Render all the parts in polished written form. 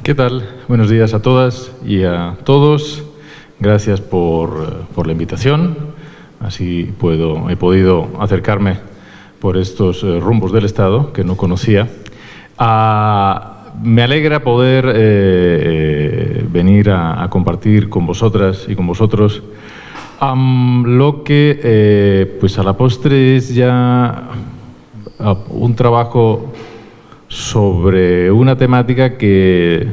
¿Qué tal? Buenos días a todas y a todos. Gracias por la invitación. Así he podido acercarme por estos rumbos del Estado que no conocía. Me alegra poder venir a compartir con vosotras y con vosotros lo que pues a la postre es ya un trabajo sobre una temática que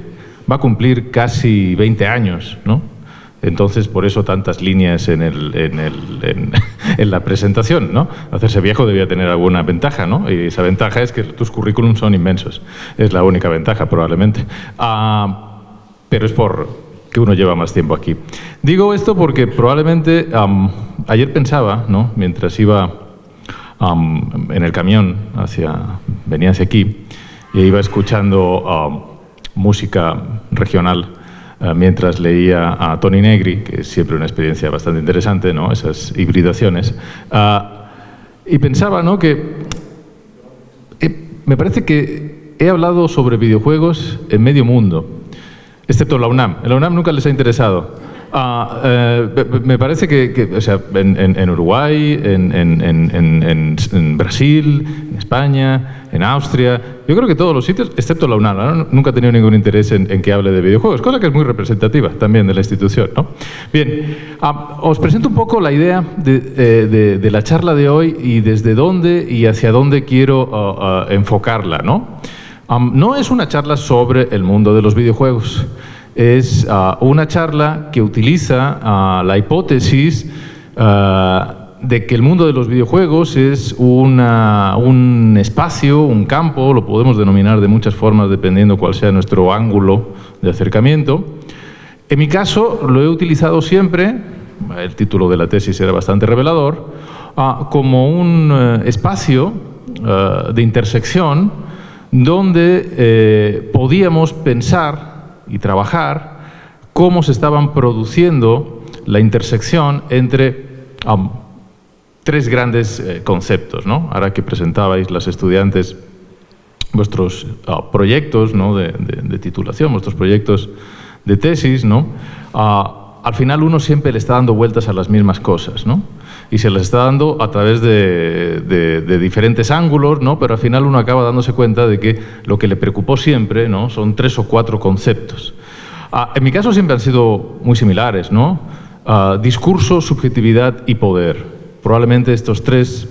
va a cumplir casi 20 años, ¿no? Entonces, por eso tantas líneas en la presentación, ¿no? Hacerse viejo debía tener alguna ventaja, ¿no? Y esa ventaja es que tus currículums son inmensos. Es la única ventaja, probablemente. Pero es por que uno lleva más tiempo aquí. Digo esto porque probablemente ayer pensaba, ¿no? Mientras iba en el camión venía hacia aquí y iba escuchando música regional mientras leía a Toni Negri, que es siempre una experiencia bastante interesante, ¿no? Esas hibridaciones. Y pensaba, ¿no? que me parece que he hablado sobre videojuegos en medio mundo, excepto la UNAM. En la UNAM nunca les ha interesado. Me parece que o sea, en Uruguay, en Brasil, en España, en Austria, yo creo que todos los sitios, excepto la UNAM, ¿no? Nunca he tenido ningún interés en que hable de videojuegos, cosa que es muy representativa también de la institución, ¿no? Bien, os presento un poco la idea de la charla de hoy y desde dónde y hacia dónde quiero enfocarla, ¿no? No es una charla sobre el mundo de los videojuegos. Es una charla que utiliza la hipótesis de que el mundo de los videojuegos es un espacio, un campo, lo podemos denominar de muchas formas dependiendo cuál sea nuestro ángulo de acercamiento. En mi caso lo he utilizado siempre, el título de la tesis era bastante revelador, como un espacio de intersección donde podíamos pensar y trabajar cómo se estaban produciendo la intersección entre tres grandes conceptos, ¿no? Ahora que presentabais las estudiantes vuestros proyectos, ¿no? de titulación, vuestros proyectos de tesis, ¿no? Al final uno siempre le está dando vueltas a las mismas cosas, ¿no? Y se las está dando a través de diferentes ángulos, ¿no? Pero al final uno acaba dándose cuenta de que lo que le preocupó siempre, ¿no? Son 3 o 4 conceptos. En mi caso siempre han sido muy similares, ¿no? Discurso, subjetividad y poder. Probablemente estos tres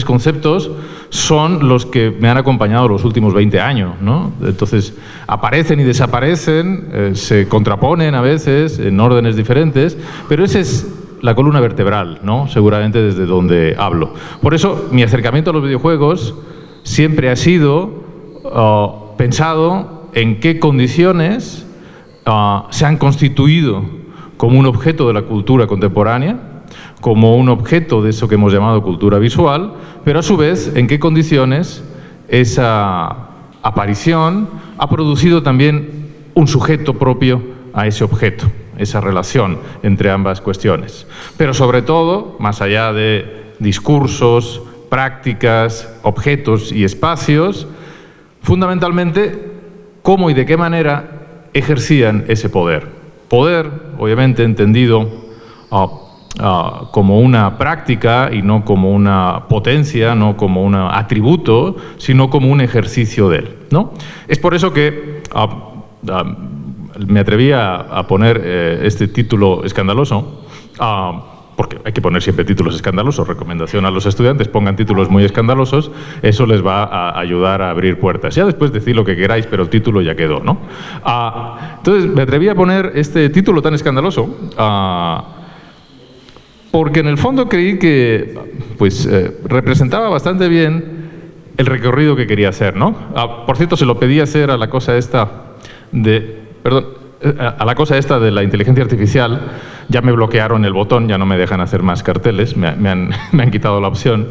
conceptos son los que me han acompañado los últimos 20 años, ¿no? Entonces, aparecen y desaparecen, se contraponen a veces en órdenes diferentes, pero ese es la columna vertebral, ¿no? Seguramente desde donde hablo. Por eso, mi acercamiento a los videojuegos siempre ha sido pensado en qué condiciones se han constituido como un objeto de la cultura contemporánea, como un objeto de eso que hemos llamado cultura visual, pero a su vez en qué condiciones esa aparición ha producido también un sujeto propio a ese objeto, esa relación entre ambas cuestiones. Pero sobre todo, más allá de discursos, prácticas, objetos y espacios, fundamentalmente, cómo y de qué manera ejercían ese poder. Poder, obviamente, entendido como una práctica y no como una potencia, no como un atributo, sino como un ejercicio de él, ¿no? Es por eso que me atreví a poner este título escandaloso, porque hay que poner siempre títulos escandalosos. Recomendación a los estudiantes: pongan títulos muy escandalosos, eso les va a ayudar a abrir puertas. Ya después decid lo que queráis, pero el título ya quedó, ¿no? Entonces me atreví a poner este título tan escandaloso porque en el fondo creí que pues, representaba bastante bien el recorrido que quería hacer, ¿no? Por cierto, se lo pedí hacer a la cosa esta de la inteligencia artificial. Ya me bloquearon el botón, ya no me dejan hacer más carteles, me han quitado la opción.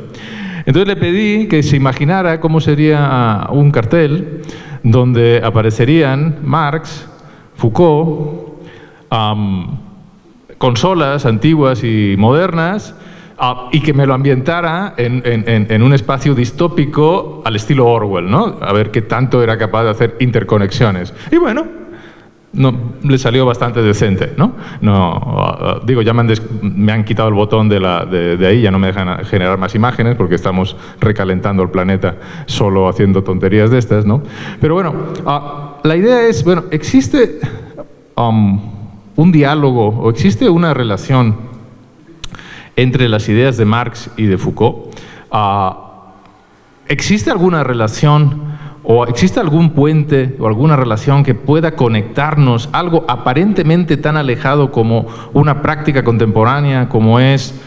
Entonces le pedí que se imaginara cómo sería un cartel donde aparecerían Marx, Foucault, consolas antiguas y modernas, y que me lo ambientara en un espacio distópico al estilo Orwell, ¿no? A ver qué tanto era capaz de hacer interconexiones. Y bueno, no, le salió bastante decente, ¿no? Digo, ya me han quitado el botón de ahí, ya no me dejan generar más imágenes porque estamos recalentando el planeta solo haciendo tonterías de estas, ¿no? Pero bueno, la idea es, bueno, existe un diálogo o existe una relación entre las ideas de Marx y de Foucault. ¿Existe alguna relación o existe algún puente o alguna relación que pueda conectarnos algo aparentemente tan alejado como una práctica contemporánea, como es,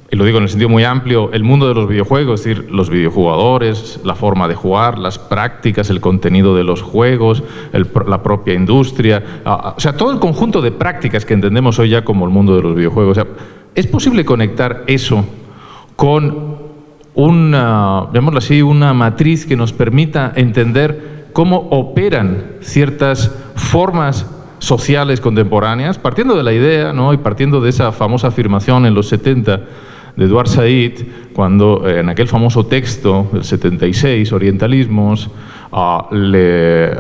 y lo digo en el sentido muy amplio, el mundo de los videojuegos, es decir, los videojugadores, la forma de jugar, las prácticas, el contenido de los juegos, la propia industria, o sea, todo el conjunto de prácticas que entendemos hoy ya como el mundo de los videojuegos? O sea, ¿es posible conectar eso con llamémoslo así, una matriz que nos permita entender cómo operan ciertas formas sociales contemporáneas, partiendo de la idea, ¿no?, y partiendo de esa famosa afirmación en los 70 de Edward Said, cuando en aquel famoso texto del 76, Orientalismos, le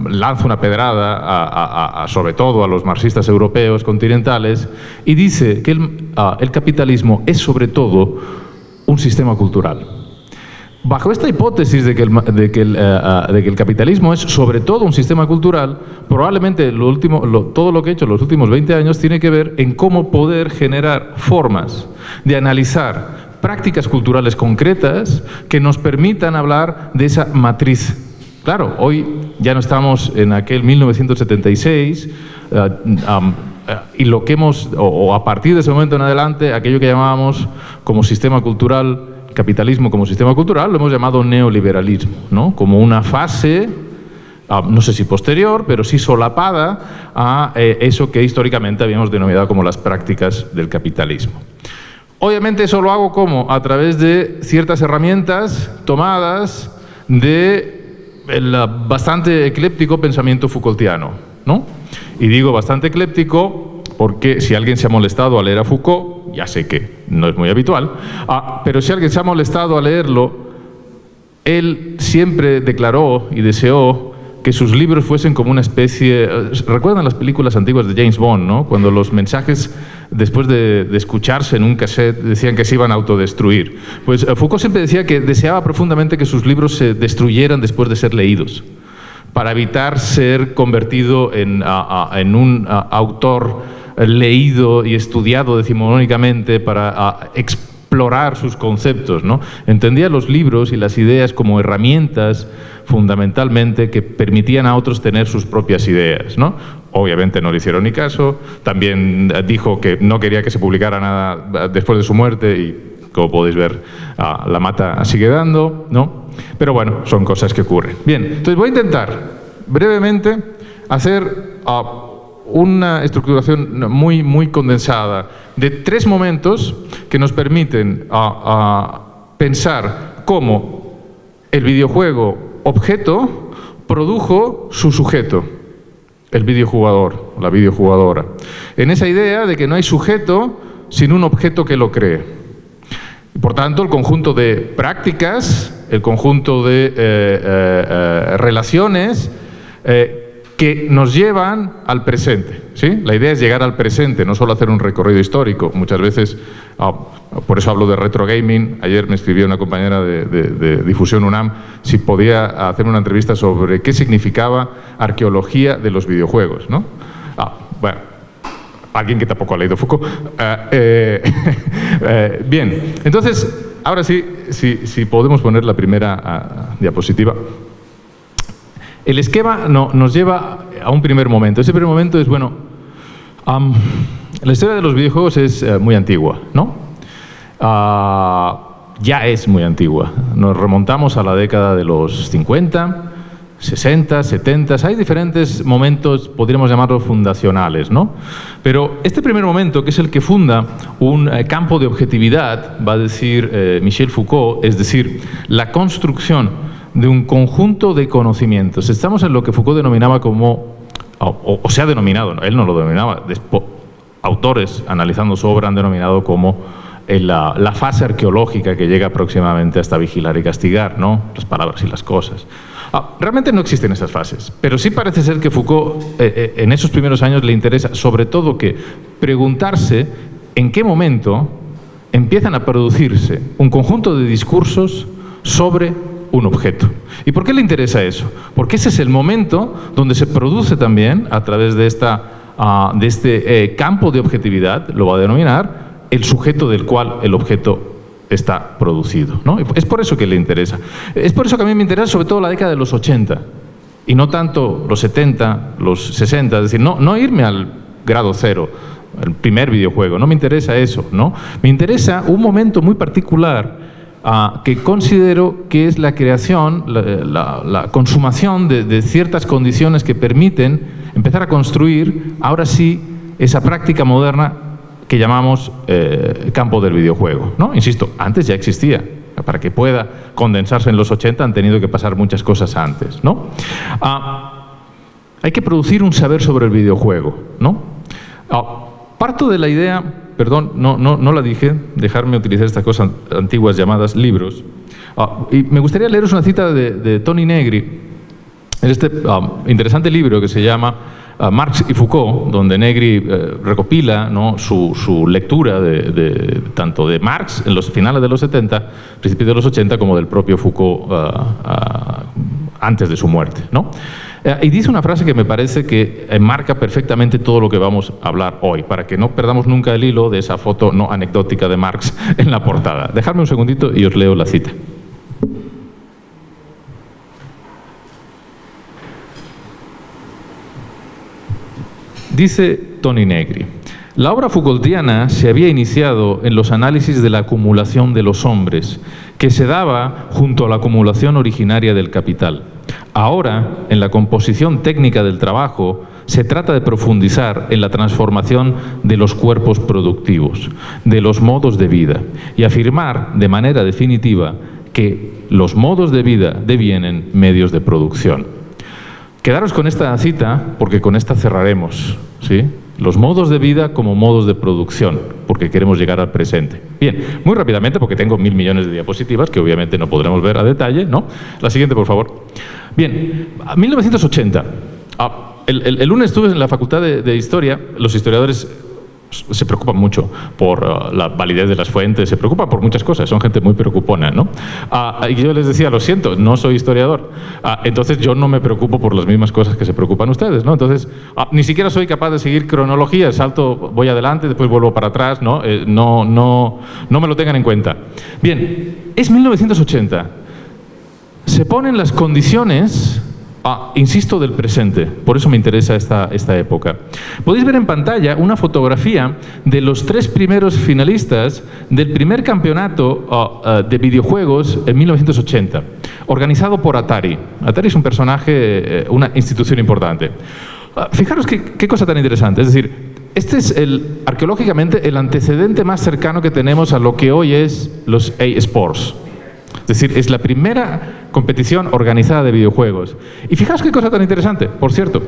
lanza una pedrada sobre todo a los marxistas europeos continentales y dice que el capitalismo es sobre todo un sistema cultural. Bajo esta hipótesis de que el capitalismo es sobre todo un sistema cultural, probablemente todo lo que he hecho en los últimos 20 años tiene que ver en cómo poder generar formas de analizar prácticas culturales concretas que nos permitan hablar de esa matriz. Claro, hoy ya no estamos en aquel 1976, y lo que o a partir de ese momento en adelante, aquello que llamábamos como sistema cultural, capitalismo como sistema cultural, lo hemos llamado neoliberalismo, ¿no?, como una fase, no sé si posterior, pero sí solapada a eso que históricamente habíamos denominado como las prácticas del capitalismo. Obviamente eso lo hago ¿cómo? A través de ciertas herramientas tomadas del bastante ecléptico pensamiento Foucaultiano, ¿no? Y digo bastante ecléptico porque si alguien se ha molestado a leer a Foucault, ya sé que no es muy habitual, pero si alguien se ha molestado a leerlo, él siempre declaró y deseó que sus libros fuesen como una especie... ¿Recuerdan las películas antiguas de James Bond, ¿no?, cuando los mensajes, después de escucharse en un cassette, decían que se iban a autodestruir? Pues Foucault siempre decía que deseaba profundamente que sus libros se destruyeran después de ser leídos, para evitar ser convertido en un autor leído y estudiado decimonónicamente para explorar sus conceptos, ¿no? Entendía los libros y las ideas como herramientas fundamentalmente que permitían a otros tener sus propias ideas, ¿no? Obviamente no le hicieron ni caso, también dijo que no quería que se publicara nada después de su muerte y, como podéis ver, la mata sigue dando, ¿no? Pero bueno, son cosas que ocurren. Bien, entonces voy a intentar brevemente hacer una estructuración muy condensada de 3 momentos que nos permiten pensar cómo el videojuego objeto produjo su sujeto, el videojugador, la videojugadora. En esa idea de que no hay sujeto sin un objeto que lo cree. Por tanto, el conjunto de prácticas, el conjunto de relaciones que nos llevan al presente, ¿sí? La idea es llegar al presente, no solo hacer un recorrido histórico. Muchas veces, por eso hablo de retro gaming. Ayer me escribió una compañera de Difusión UNAM si podía hacer una entrevista sobre qué significaba arqueología de los videojuegos, ¿no? Bueno, alguien que tampoco ha leído Foucault. Bien, entonces, ahora sí, si podemos poner la primera diapositiva. El esquema nos lleva a un primer momento. Ese primer momento es, bueno, la historia de los videojuegos es muy antigua, ¿no? Ya es muy antigua. Nos remontamos a la década de los 50, 60, 70. Hay diferentes momentos, podríamos llamarlos fundacionales, ¿no? Pero este primer momento, que es el que funda un campo de objetividad, va a decir Michel Foucault, es decir, la construcción de un conjunto de conocimientos. Estamos en lo que Foucault denominaba como, o se ha denominado, él no lo denominaba, autores analizando su obra han denominado como la fase arqueológica que llega aproximadamente hasta vigilar y castigar, ¿no? Las palabras y las cosas. Realmente no existen esas fases, pero sí parece ser que Foucault en esos primeros años le interesa sobre todo que preguntarse en qué momento empiezan a producirse un conjunto de discursos sobre un objeto. ¿Y por qué le interesa eso? Porque ese es el momento donde se produce también, a través de este campo de objetividad, lo va a denominar, el sujeto del cual el objeto está producido, ¿no? Es por eso que le interesa. Es por eso que a mí me interesa sobre todo la década de los 80 y no tanto los 70, los 60, es decir, no irme al grado cero, el primer videojuego, no me interesa eso, ¿no? Me interesa un momento muy particular que considero que es la creación, la consumación de ciertas condiciones que permiten empezar a construir, ahora sí, esa práctica moderna que llamamos campo del videojuego, ¿no? Insisto, antes ya existía. Para que pueda condensarse en los 80 han tenido que pasar muchas cosas antes, ¿no? Hay que producir un saber sobre el videojuego, ¿no? Parto de la idea, perdón, no la dije, dejarme utilizar estas cosas antiguas llamadas libros, y me gustaría leeros una cita de Toni Negri, en este interesante libro que se llama Marx y Foucault, donde Negri recopila, ¿no?, su lectura tanto de Marx en los finales de los 70, principios de los 80, como del propio Foucault antes de su muerte, ¿no? Y dice una frase que me parece que enmarca perfectamente todo lo que vamos a hablar hoy, para que no perdamos nunca el hilo de esa foto no anecdótica de Marx en la portada. Dejadme un segundito y os leo la cita. Dice Toni Negri: la obra Foucaultiana se había iniciado en los análisis de la acumulación de los hombres, que se daba junto a la acumulación originaria del capital. Ahora, en la composición técnica del trabajo, se trata de profundizar en la transformación de los cuerpos productivos, de los modos de vida, y afirmar de manera definitiva que los modos de vida devienen medios de producción. Quedaros con esta cita, porque con esta cerraremos, ¿sí? Los modos de vida como modos de producción, porque queremos llegar al presente. Bien, muy rápidamente, porque tengo 1000 millones de diapositivas, que obviamente no podremos ver a detalle, ¿no? La siguiente, por favor. Bien, 1980. El lunes estuve en la Facultad de Historia. Los historiadores se preocupan mucho por la validez de las fuentes, se preocupan por muchas cosas, son gente muy preocupona, ¿no? Y yo les decía, lo siento, no soy historiador, entonces yo no me preocupo por las mismas cosas que se preocupan ustedes, ¿no? Entonces, ni siquiera soy capaz de seguir cronología, salto, voy adelante, después vuelvo para atrás, ¿no? No me lo tengan en cuenta. Bien, es 1980, se ponen las condiciones, insisto, del presente, por eso me interesa esta época. Podéis ver en pantalla una fotografía de los 3 primeros finalistas del primer campeonato de videojuegos en 1980, organizado por Atari. Atari es un personaje, una institución importante. Fijaros qué cosa tan interesante, es decir, este es arqueológicamente el antecedente más cercano que tenemos a lo que hoy es los eSports. Es decir, es la primera competición organizada de videojuegos. Y fijaos qué cosa tan interesante, por cierto.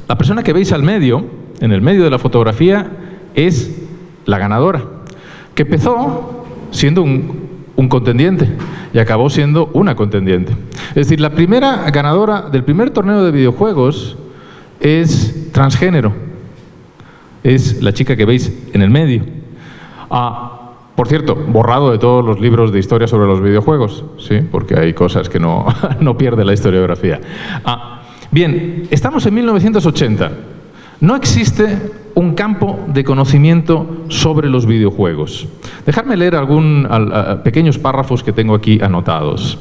La persona que veis al medio, en el medio de la fotografía, es la ganadora, que empezó siendo un contendiente y acabó siendo una contendiente. Es decir, la primera ganadora del primer torneo de videojuegos es transgénero. Es la chica que veis en el medio. Por cierto, borrado de todos los libros de historia sobre los videojuegos, ¿sí? Porque hay cosas que no pierde la historiografía. Bien, estamos en 1980. No existe un campo de conocimiento sobre los videojuegos. Dejadme leer pequeños párrafos que tengo aquí anotados.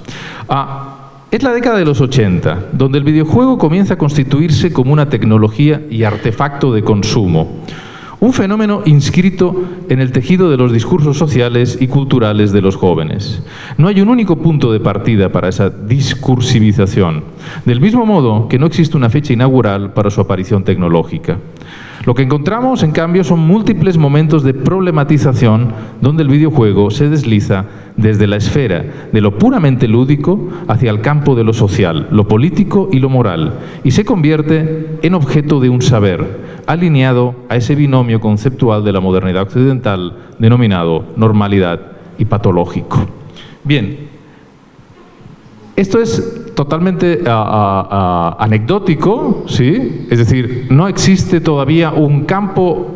Es la década de los 80, donde el videojuego comienza a constituirse como una tecnología y artefacto de consumo. Un fenómeno inscrito en el tejido de los discursos sociales y culturales de los jóvenes. No hay un único punto de partida para esa discursivización, del mismo modo que no existe una fecha inaugural para su aparición tecnológica. Lo que encontramos, en cambio, son múltiples momentos de problematización donde el videojuego se desliza desde la esfera de lo puramente lúdico hacia el campo de lo social, lo político y lo moral, y se convierte en objeto de un saber, alineado a ese binomio conceptual de la modernidad occidental denominado normalidad y patológico. Bien, Esto es totalmente anecdótico, ¿sí? Es decir, no existe todavía un campo,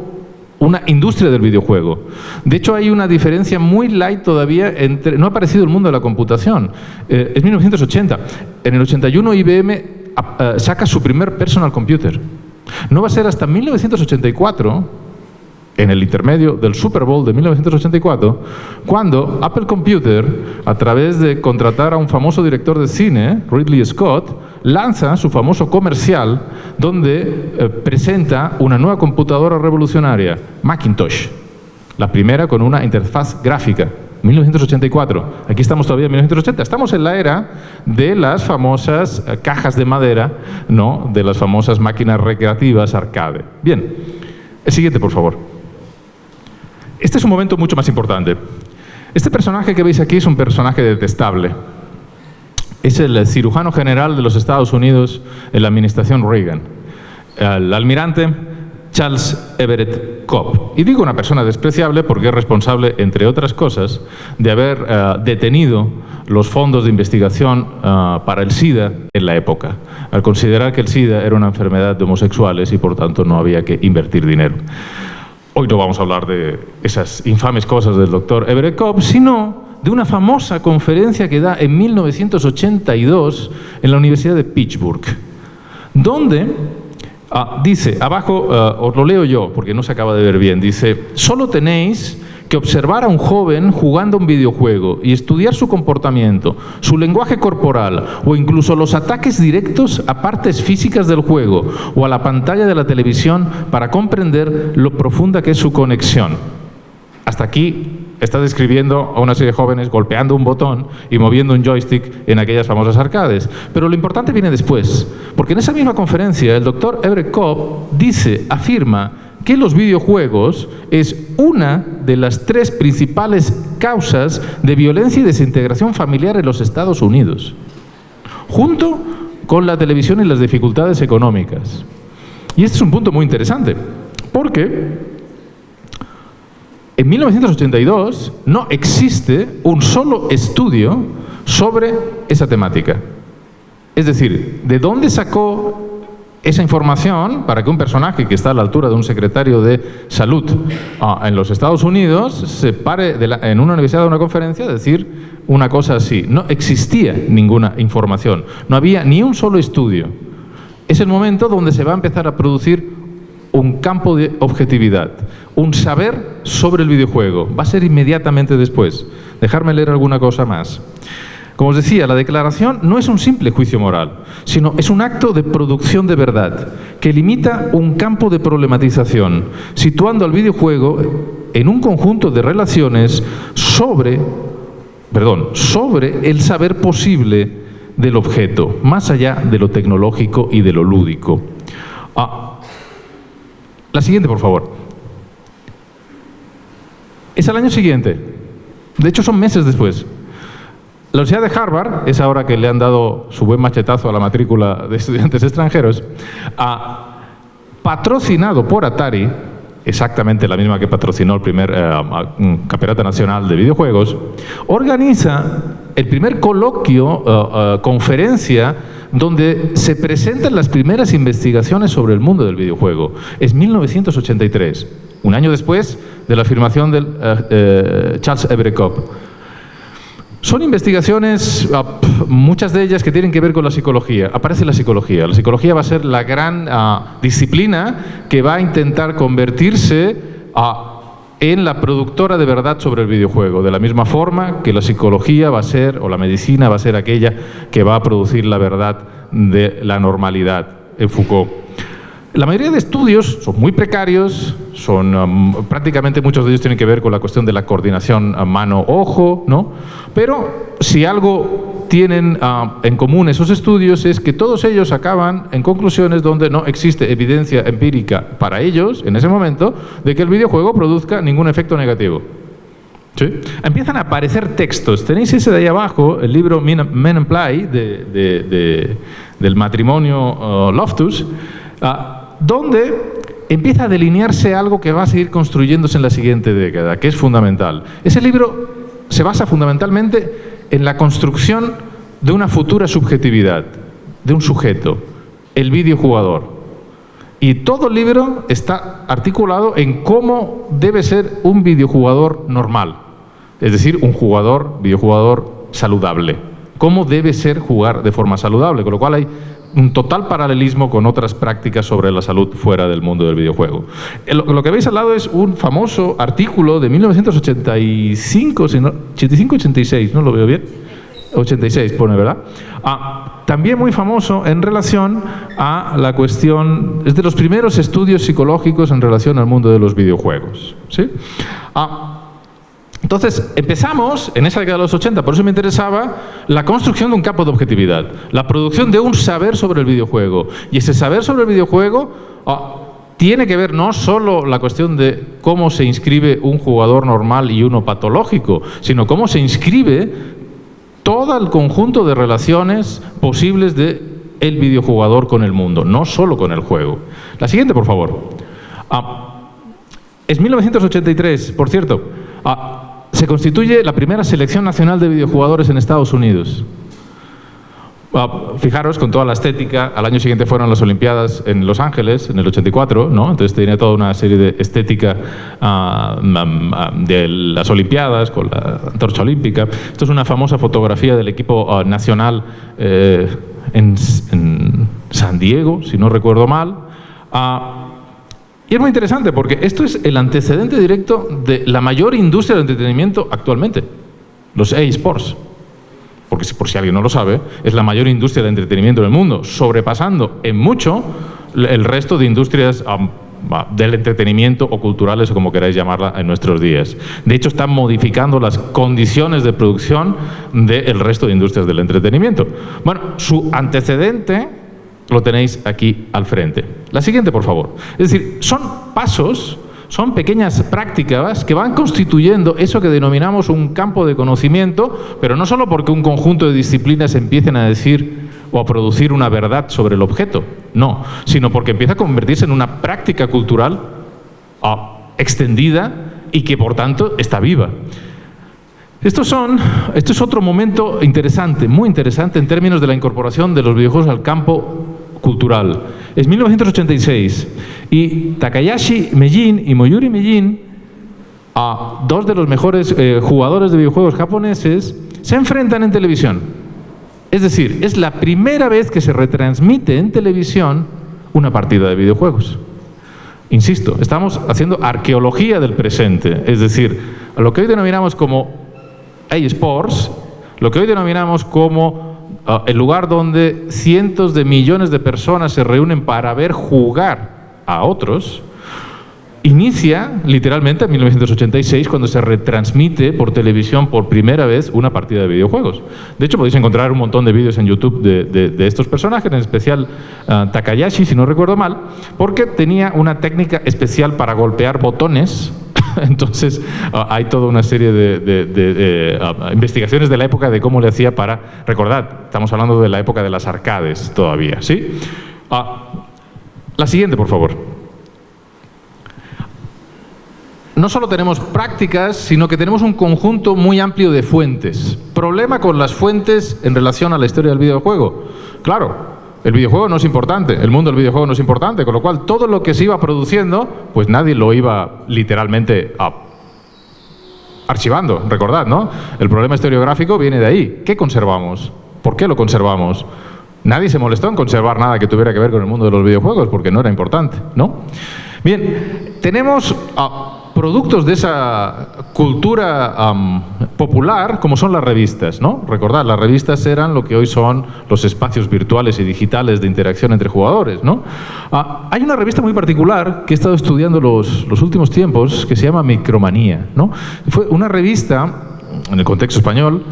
una industria del videojuego. De hecho, hay una diferencia muy light todavía entre... No ha aparecido el mundo de la computación. Es 1980. En el 81 IBM saca su primer personal computer. No va a ser hasta 1984, en el intermedio del Super Bowl de 1984, cuando Apple Computer, a través de contratar a un famoso director de cine, Ridley Scott, lanza su famoso comercial donde presenta una nueva computadora revolucionaria, Macintosh, la primera con una interfaz gráfica. 1984. Aquí estamos todavía en 1980. Estamos en la era de las famosas cajas de madera, ¿no? De las famosas máquinas recreativas arcade. Bien, el siguiente, por favor. Este es un momento mucho más importante. Este personaje que veis aquí es un personaje detestable. Es el cirujano general de los Estados Unidos en la administración Reagan, el almirante Charles Everett Kopp. Y digo una persona despreciable porque es responsable, entre otras cosas, de haber detenido los fondos de investigación para el SIDA en la época, al considerar que el SIDA era una enfermedad de homosexuales y por tanto no había que invertir dinero. Hoy no vamos a hablar de esas infames cosas del doctor Everett Kopp, sino de una famosa conferencia que da en 1982 en la Universidad de Pittsburgh, donde dice, abajo, os lo leo yo porque no se acaba de ver bien, dice: solo tenéis que observar a un joven jugando un videojuego y estudiar su comportamiento, su lenguaje corporal o incluso los ataques directos a partes físicas del juego o a la pantalla de la televisión para comprender lo profunda que es su conexión. Hasta aquí está describiendo a una serie de jóvenes golpeando un botón y moviendo un joystick en aquellas famosas arcades. Pero lo importante viene después, porque en esa misma conferencia el doctor Everett Kopp afirma que los videojuegos es una de las 3 principales causas de violencia y desintegración familiar en los Estados Unidos, junto con la televisión y las dificultades económicas. Y este es un punto muy interesante, porque en 1982 no existe un solo estudio sobre esa temática. Es decir, ¿de dónde sacó esa información para que un personaje que está a la altura de un secretario de salud en los Estados Unidos se pare en una universidad o una conferencia a decir una cosa así? No existía ninguna información, no había ni un solo estudio. Es el momento donde se va a empezar a producir un campo de objetividad, un saber sobre el videojuego. Va a ser inmediatamente después. Dejarme leer alguna cosa más. Como os decía, la declaración no es un simple juicio moral, sino es un acto de producción de verdad, que limita un campo de problematización, situando al videojuego en un conjunto de relaciones sobre el saber posible del objeto, más allá de lo tecnológico y de lo lúdico. La siguiente, por favor. Es al año siguiente. De hecho, son meses después. La Universidad de Harvard, es ahora que le han dado su buen machetazo a la matrícula de estudiantes extranjeros, patrocinado por Atari, exactamente la misma que patrocinó el primer campeonato nacional de videojuegos, organiza el primer coloquio, conferencia, donde se presentan las primeras investigaciones sobre el mundo del videojuego. Es 1983, un año después de la afirmación del Charles Everett Kopp. Son investigaciones, muchas de ellas que tienen que ver con la psicología. Aparece la psicología. La psicología va a ser la gran disciplina que va a intentar convertirse en la productora de verdad sobre el videojuego, de la misma forma que la psicología va a ser, o la medicina va a ser aquella que va a producir la verdad de la normalidad en Foucault. La mayoría de estudios son muy precarios, prácticamente muchos de ellos tienen que ver con la cuestión de la coordinación mano-ojo, ¿no? Pero si algo tienen en común esos estudios es que todos ellos acaban en conclusiones donde no existe evidencia empírica para ellos, en ese momento, de que el videojuego produzca ningún efecto negativo. ¿Sí? Empiezan a aparecer textos. Tenéis ese de ahí abajo, el libro Men and Play del matrimonio Loftus, donde empieza a delinearse algo que va a seguir construyéndose en la siguiente década, que es fundamental. Ese libro se basa fundamentalmente en la construcción de una futura subjetividad, de un sujeto, el videojugador. Y todo el libro está articulado en cómo debe ser un videojugador normal, es decir, un videojugador saludable. Cómo debe ser jugar de forma saludable, con lo cual hay un total paralelismo con otras prácticas sobre la salud fuera del mundo del videojuego. Lo que veis al lado es un famoso artículo de 1985, 86, ¿no lo veo bien? 86 pone, ¿verdad? También muy famoso en relación a la cuestión, es de los primeros estudios psicológicos en relación al mundo de los videojuegos, ¿sí? Entonces, empezamos en esa década de los 80, por eso me interesaba la construcción de un campo de objetividad, la producción de un saber sobre el videojuego. Y ese saber sobre el videojuego tiene que ver no solo la cuestión de cómo se inscribe un jugador normal y uno patológico, sino cómo se inscribe todo el conjunto de relaciones posibles de el videojugador con el mundo, no solo con el juego. La siguiente, por favor. Es 1983, por cierto. Se constituye la primera selección nacional de videojugadores en Estados Unidos. Fijaros, con toda la estética, al año siguiente fueron las Olimpiadas en Los Ángeles, en el 84, ¿no? Entonces tenía toda una serie de estética de las Olimpiadas, con la antorcha olímpica. Esto es una famosa fotografía del equipo nacional en San Diego, si no recuerdo mal. Y es muy interesante porque esto es el antecedente directo de la mayor industria del entretenimiento actualmente, los eSports. Porque por si alguien no lo sabe, es la mayor industria de entretenimiento del mundo, sobrepasando en mucho el resto de industrias del entretenimiento o culturales, o como queráis llamarla, en nuestros días. De hecho, están modificando las condiciones de producción del resto de industrias del entretenimiento. Bueno, su antecedente lo tenéis aquí al frente. La siguiente, por favor. Es decir, son pasos, son pequeñas prácticas que van constituyendo eso que denominamos un campo de conocimiento, pero no solo porque un conjunto de disciplinas empiecen a decir o a producir una verdad sobre el objeto, no, sino porque empieza a convertirse en una práctica cultural extendida y que, por tanto, está viva. Esto es otro momento interesante, muy interesante en términos de la incorporación de los videojuegos al campo cultural. Es 1986 y Takayashi Meijin y Moyuri Meijin, dos de los mejores jugadores de videojuegos japoneses, se enfrentan en televisión. Es decir, es la primera vez que se retransmite en televisión una partida de videojuegos. Insisto, estamos haciendo arqueología del presente, es decir, lo que hoy denominamos como eSports, lo que hoy denominamos como el lugar donde cientos de millones de personas se reúnen para ver jugar a otros, inicia literalmente en 1986, cuando se retransmite por televisión por primera vez una partida de videojuegos. De hecho, podéis encontrar un montón de vídeos en YouTube de estos personajes, en especial Takayashi, si no recuerdo mal, porque tenía una técnica especial para golpear botones. Entonces hay toda una serie de investigaciones de la época de cómo le hacía para... Recordad, estamos hablando de la época de las arcades todavía, ¿sí? La siguiente, por favor. No solo tenemos prácticas, sino que tenemos un conjunto muy amplio de fuentes. Problema con las fuentes en relación a la historia del videojuego. Claro, el videojuego no es importante, el mundo del videojuego no es importante, con lo cual todo lo que se iba produciendo, pues nadie lo iba literalmente archivando, recordad, ¿no? El problema historiográfico viene de ahí. ¿Qué conservamos? ¿Por qué lo conservamos? Nadie se molestó en conservar nada que tuviera que ver con el mundo de los videojuegos, porque no era importante, ¿no? Bien, tenemos productos de esa cultura popular, como son las revistas, ¿no? Recordad, las revistas eran lo que hoy son los espacios virtuales y digitales de interacción entre jugadores, ¿no? Hay una revista muy particular que he estado estudiando los últimos tiempos, que se llama Micromanía, ¿no? Fue una revista, en el contexto español,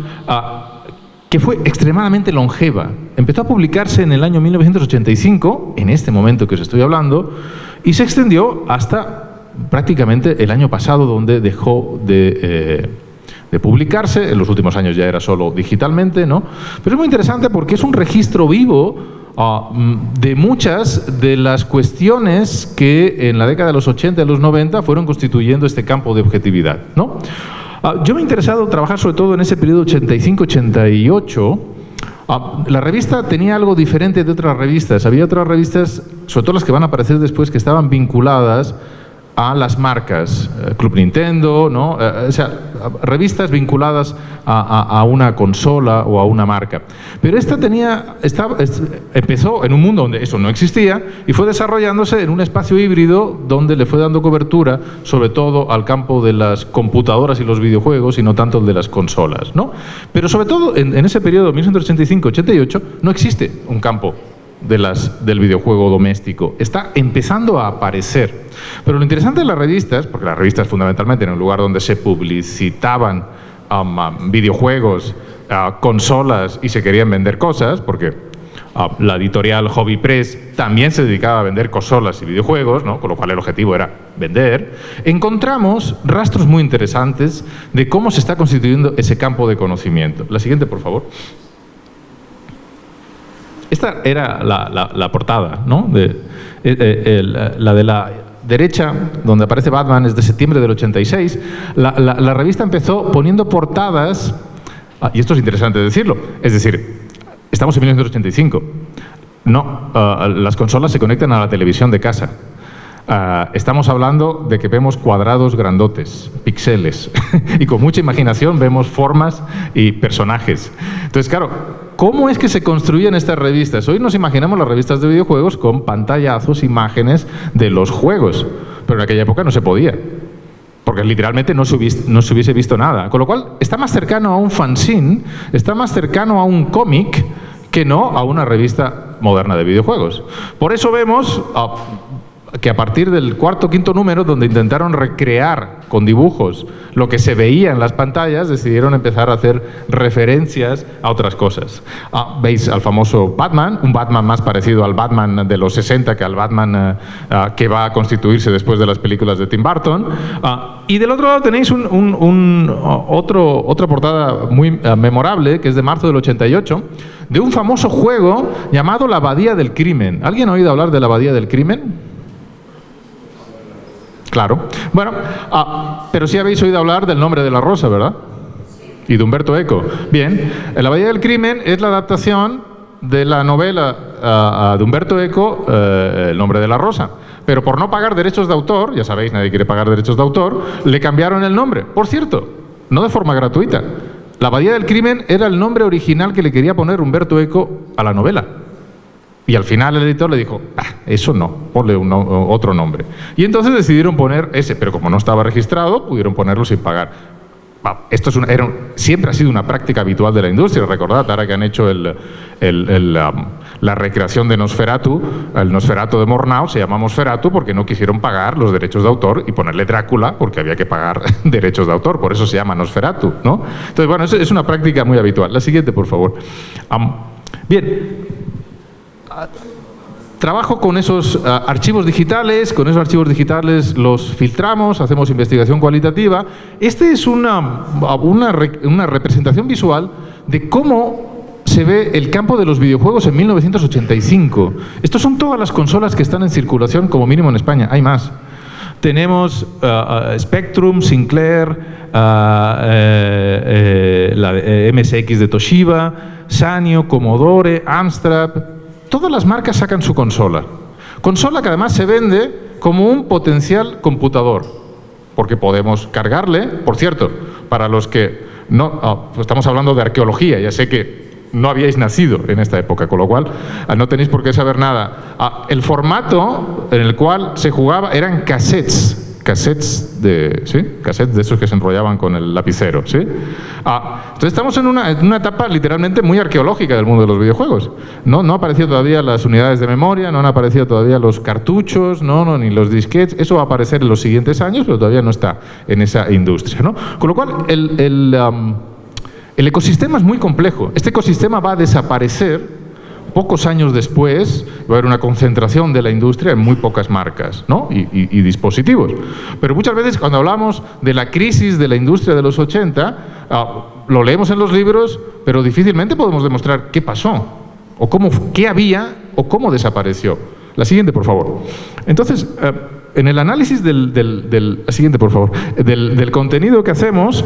que fue extremadamente longeva. Empezó a publicarse en el año 1985, en este momento que os estoy hablando, y se extendió hasta prácticamente el año pasado, donde dejó de publicarse. En los últimos años ya era solo digitalmente, ¿no? Pero es muy interesante porque es un registro vivo de muchas de las cuestiones que en la década de los 80 y los 90 fueron constituyendo este campo de objetividad, ¿no? Yo me he interesado trabajar sobre todo en ese periodo 85-88, La revista tenía algo diferente de otras revistas. Había otras revistas, sobre todo las que van a aparecer después, que estaban vinculadas a las marcas, Club Nintendo, ¿no? O sea, revistas vinculadas a una consola o a una marca. Pero esta empezó en un mundo donde eso no existía y fue desarrollándose en un espacio híbrido donde le fue dando cobertura sobre todo al campo de las computadoras y los videojuegos y no tanto el de las consolas, ¿no? Pero sobre todo en ese periodo, 1985-88, no existe un campo del videojuego doméstico. Está empezando a aparecer. Pero lo interesante de las revistas, porque las revistas fundamentalmente en un lugar donde se publicitaban videojuegos, consolas y se querían vender cosas, porque la editorial Hobby Press también se dedicaba a vender consolas y videojuegos, ¿no? Con lo cual el objetivo era vender, encontramos rastros muy interesantes de cómo se está constituyendo ese campo de conocimiento. La siguiente, por favor. Esta era la portada, ¿no? La de la derecha, donde aparece Batman, es de septiembre del 86. La revista empezó poniendo portadas, y esto es interesante decirlo, es decir, estamos en 1985. No, las consolas se conectan a la televisión de casa. Estamos hablando de que vemos cuadrados grandotes, píxeles, y con mucha imaginación vemos formas y personajes. Entonces, claro, ¿cómo es que se construían estas revistas? Hoy nos imaginamos las revistas de videojuegos con pantallazos, imágenes de los juegos, pero en aquella época no se podía, porque literalmente no se hubiese visto nada. Con lo cual, está más cercano a un fanzine, está más cercano a un cómic que no a una revista moderna de videojuegos. Por eso vemos que a partir del cuarto o quinto número, donde intentaron recrear con dibujos lo que se veía en las pantallas, decidieron empezar a hacer referencias a otras cosas. Veis al famoso Batman, un Batman más parecido al Batman de los 60 que al Batman que va a constituirse después de las películas de Tim Burton. Y del otro lado tenéis otra portada muy memorable, que es de marzo del 88, de un famoso juego llamado La Abadía del Crimen. ¿Alguien ha oído hablar de La Abadía del Crimen? Claro. Bueno, pero sí habéis oído hablar del Nombre de la Rosa, ¿verdad? Y de Umberto Eco. Bien, La Abadía del Crimen es la adaptación de la novela de Umberto Eco, El Nombre de la Rosa. Pero por no pagar derechos de autor, ya sabéis, nadie quiere pagar derechos de autor, le cambiaron el nombre. Por cierto, no de forma gratuita. La Abadía del Crimen era el nombre original que le quería poner Umberto Eco a la novela. Y al final el editor le dijo, eso no, ponle otro nombre. Y entonces decidieron poner ese, pero como no estaba registrado, pudieron ponerlo sin pagar. Esto es siempre ha sido una práctica habitual de la industria. Recordad, ahora que han hecho la recreación de Nosferatu, el Nosferatu de Murnau se llama Nosferatu porque no quisieron pagar los derechos de autor y ponerle Drácula porque había que pagar derechos de autor, por eso se llama Nosferatu, ¿no? Entonces, bueno, eso es una práctica muy habitual. La siguiente, por favor. Bien. Trabajo con esos archivos digitales, los filtramos, hacemos investigación cualitativa. Este es una representación visual de cómo se ve el campo de los videojuegos en 1985. Estas son todas las consolas que están en circulación, como mínimo en España, hay más. Tenemos Spectrum, Sinclair, la MSX de Toshiba, Sanyo, Commodore, Amstrad. Todas las marcas sacan su consola. Consola que además se vende como un potencial computador, porque podemos cargarle. Por cierto, para los que no... estamos hablando de arqueología, ya sé que no habíais nacido en esta época, con lo cual no tenéis por qué saber nada. El formato en el cual se jugaba eran cassettes de esos que se enrollaban con el lapicero, ¿sí? Entonces estamos en una etapa literalmente muy arqueológica del mundo de los videojuegos. No han aparecido todavía las unidades de memoria, no han aparecido todavía los cartuchos, ni los disquetes. Eso va a aparecer en los siguientes años, pero todavía no está en esa industria, ¿no? Con lo cual el ecosistema es muy complejo. Este ecosistema va a desaparecer pocos años después. Va a haber una concentración de la industria en muy pocas marcas, ¿no? y dispositivos. Pero muchas veces cuando hablamos de la crisis de la industria de los 80, lo leemos en los libros, pero difícilmente podemos demostrar qué pasó, o qué había, o cómo desapareció. La siguiente, por favor. Entonces, en el análisis del siguiente, por favor, del contenido que hacemos,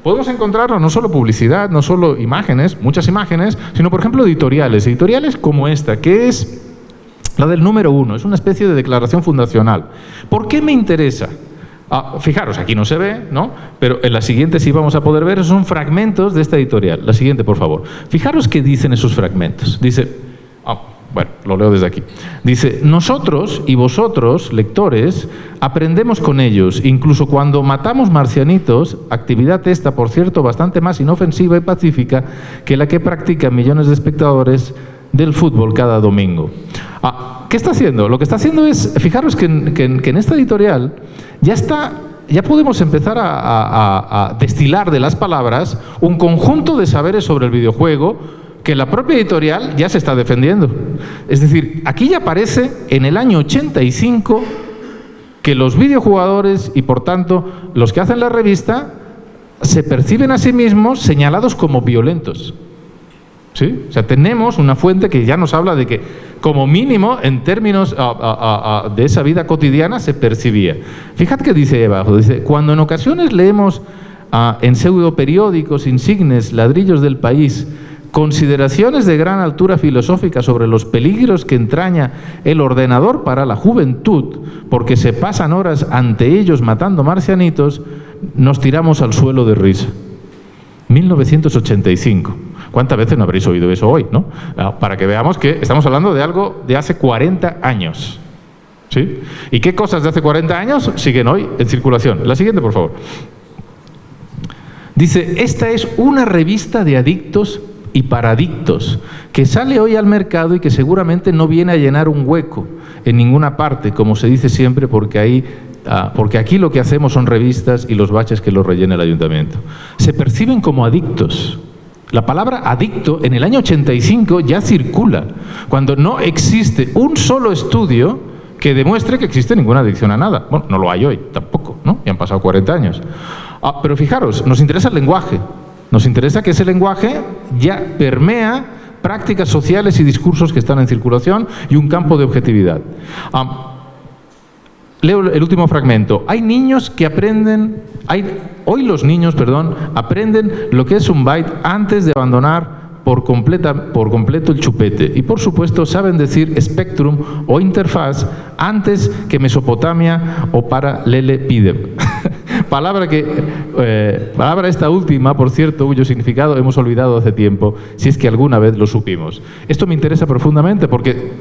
podemos encontrar no solo publicidad, no solo imágenes, muchas imágenes, sino, por ejemplo, editoriales como esta, que es la del número 1, es una especie de declaración fundacional. ¿Por qué me interesa? Fijaros, aquí no se ve, ¿no? Pero en la siguiente sí vamos a poder ver, son fragmentos de esta editorial. La siguiente, por favor. Fijaros qué dicen esos fragmentos. Dice, bueno, lo leo desde aquí. Dice, nosotros y vosotros, lectores, aprendemos con ellos, incluso cuando matamos marcianitos, actividad esta, por cierto, bastante más inofensiva y pacífica que la que practican millones de espectadores del fútbol cada domingo. ¿Qué está haciendo? Lo que está haciendo es, fijaros que en esta editorial ya podemos empezar a destilar de las palabras un conjunto de saberes sobre el videojuego que la propia editorial ya se está defendiendo. Es decir, aquí ya aparece en el año 85 que los videojugadores y por tanto los que hacen la revista se perciben a sí mismos señalados como violentos. ¿Sí? O sea, tenemos una fuente que ya nos habla de que, como mínimo, en términos de esa vida cotidiana, se percibía. Fíjate que dice abajo, dice, cuando en ocasiones leemos en pseudo periódicos insignes, ladrillos del país, consideraciones de gran altura filosófica sobre los peligros que entraña el ordenador para la juventud, porque se pasan horas ante ellos matando marcianitos, nos tiramos al suelo de risa. 1985. ¿Cuántas veces no habréis oído eso hoy, no? Para que veamos que estamos hablando de algo de hace 40 años. ¿Sí? ¿Y qué cosas de hace 40 años siguen hoy en circulación? La siguiente, por favor. Dice, esta es una revista de adictos y paradictos que sale hoy al mercado y que seguramente no viene a llenar un hueco en ninguna parte, como se dice siempre, porque aquí lo que hacemos son revistas y los baches que los rellena el ayuntamiento. Se perciben como adictos. La palabra adicto en el año 85 ya circula, cuando no existe un solo estudio que demuestre que existe ninguna adicción a nada. Bueno, no lo hay hoy tampoco, ¿no? Ya han pasado 40 años. Pero fijaros, nos interesa el lenguaje. Nos interesa que ese lenguaje ya permea prácticas sociales y discursos que están en circulación y un campo de objetividad. Leo el último fragmento. Hoy los niños, aprenden lo que es un byte antes de abandonar por completo el chupete. Y por supuesto saben decir spectrum o interfaz antes que Mesopotamia o paralelepípedo. Palabra esta última, por cierto, cuyo significado hemos olvidado hace tiempo, si es que alguna vez lo supimos. Esto me interesa profundamente porque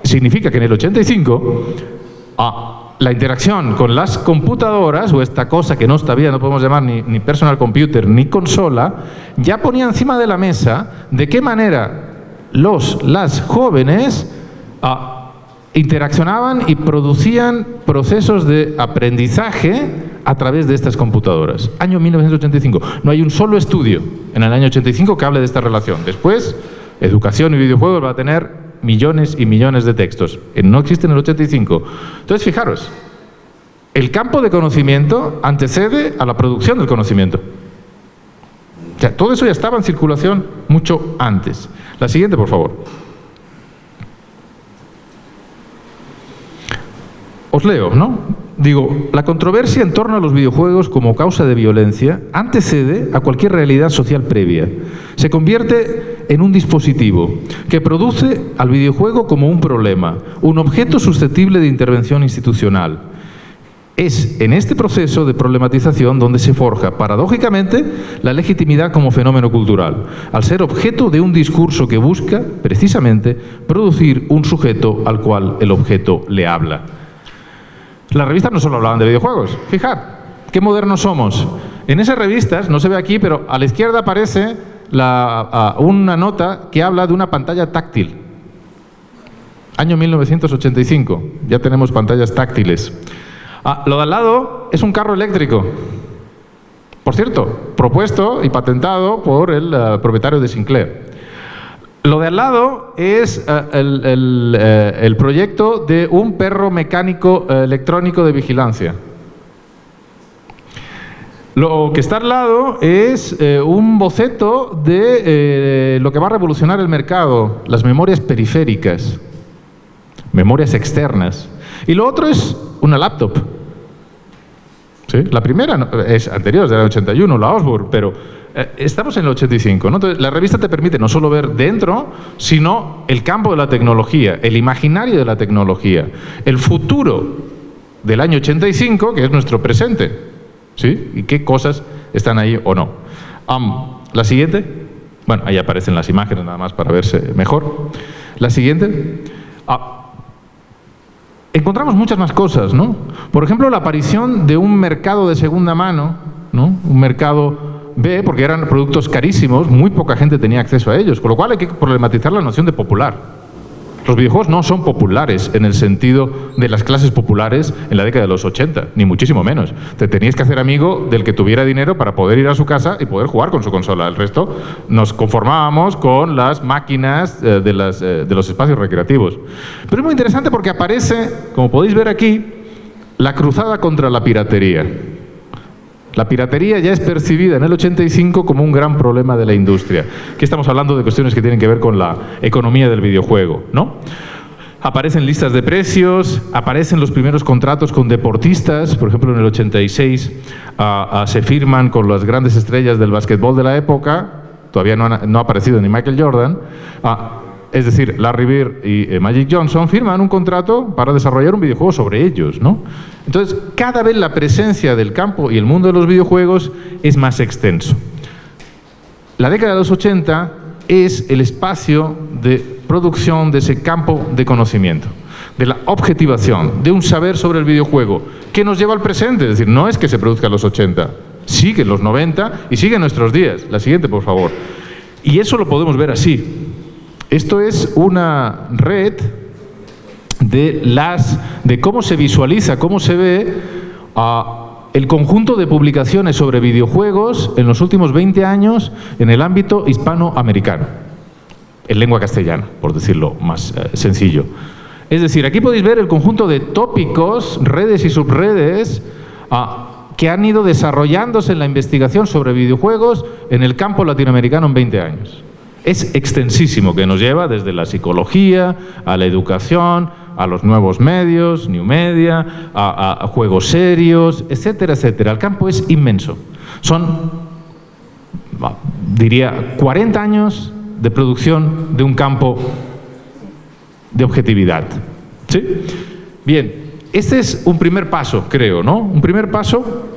significa que en el 85 la interacción con las computadoras, o esta cosa que no podemos llamar ni personal computer ni consola, ya ponía encima de la mesa de qué manera las jóvenes interaccionaban y producían procesos de aprendizaje a través de estas computadoras. Año 1985. No hay un solo estudio en el año 85 que hable de esta relación. Después, educación y videojuegos va a tener millones y millones de textos. No existe en el 85. Entonces, fijaros, el campo de conocimiento antecede a la producción del conocimiento. O sea, todo eso ya estaba en circulación mucho antes. La siguiente, por favor. Os leo, ¿no? Digo, la controversia en torno a los videojuegos como causa de violencia antecede a cualquier realidad social previa. Se convierte en un dispositivo que produce al videojuego como un problema, un objeto susceptible de intervención institucional. Es en este proceso de problematización donde se forja, paradójicamente, la legitimidad como fenómeno cultural, al ser objeto de un discurso que busca, precisamente, producir un sujeto al cual el objeto le habla. Las revistas no solo hablaban de videojuegos. Fijad, qué modernos somos. En esas revistas, no se ve aquí, pero a la izquierda aparece una nota que habla de una pantalla táctil. Año 1985. Ya tenemos pantallas táctiles. Lo de al lado es un carro eléctrico. Por cierto, propuesto y patentado por el propietario de Sinclair. Lo de al lado es el proyecto de un perro mecánico electrónico de vigilancia. Lo que está al lado es un boceto de lo que va a revolucionar el mercado, las memorias periféricas, memorias externas. Y lo otro es una laptop. ¿Sí? ¿sí? La primera es anterior, es del 81, la Osborne, pero estamos en el 85, ¿no? Entonces, la revista te permite no solo ver dentro, sino el campo de la tecnología, el imaginario de la tecnología, el futuro del año 85, que es nuestro presente, ¿sí? Y qué cosas están ahí o no. La siguiente, bueno, ahí aparecen las imágenes nada más para verse mejor. La siguiente, encontramos muchas más cosas, ¿no? Por ejemplo, la aparición de un mercado de segunda mano, ¿no? Un mercado B, porque eran productos carísimos, muy poca gente tenía acceso a ellos, con lo cual hay que problematizar la noción de popular. Los videojuegos no son populares en el sentido de las clases populares en la década de los 80, ni muchísimo menos. Te tenías que hacer amigo del que tuviera dinero para poder ir a su casa y poder jugar con su consola. El resto nos conformábamos con las máquinas de los espacios recreativos. Pero es muy interesante porque aparece, como podéis ver aquí, la cruzada contra la piratería. La piratería ya es percibida en el 85 como un gran problema de la industria. Aquí estamos hablando de cuestiones que tienen que ver con la economía del videojuego, ¿no? Aparecen listas de precios, aparecen los primeros contratos con deportistas, por ejemplo en el 86 se firman con las grandes estrellas del básquetbol de la época, todavía no ha aparecido ni Michael Jordan, es decir, Larry Bird y Magic Johnson firman un contrato para desarrollar un videojuego sobre ellos, ¿no? Entonces, cada vez la presencia del campo y el mundo de los videojuegos es más extenso. La década de los 80 es el espacio de producción de ese campo de conocimiento, de la objetivación, de un saber sobre el videojuego, que nos lleva al presente. Es decir, no es que se produzca en los 80, sigue en los 90 y sigue en nuestros días. La siguiente, por favor. Y eso lo podemos ver así. Esto es una red de cómo se visualiza, cómo se ve el conjunto de publicaciones sobre videojuegos en los últimos 20 años en el ámbito hispanoamericano, en lengua castellana, por decirlo más sencillo. Es decir, aquí podéis ver el conjunto de tópicos, redes y subredes que han ido desarrollándose en la investigación sobre videojuegos en el campo latinoamericano en 20 años. Es extensísimo, que nos lleva desde la psicología, a la educación, a los nuevos medios, new media, a juegos serios, etcétera, etcétera. El campo es inmenso. Son, diría, 40 años de producción de un campo de objetividad. ¿Sí? Bien, este es un primer paso, creo, ¿no? Un primer paso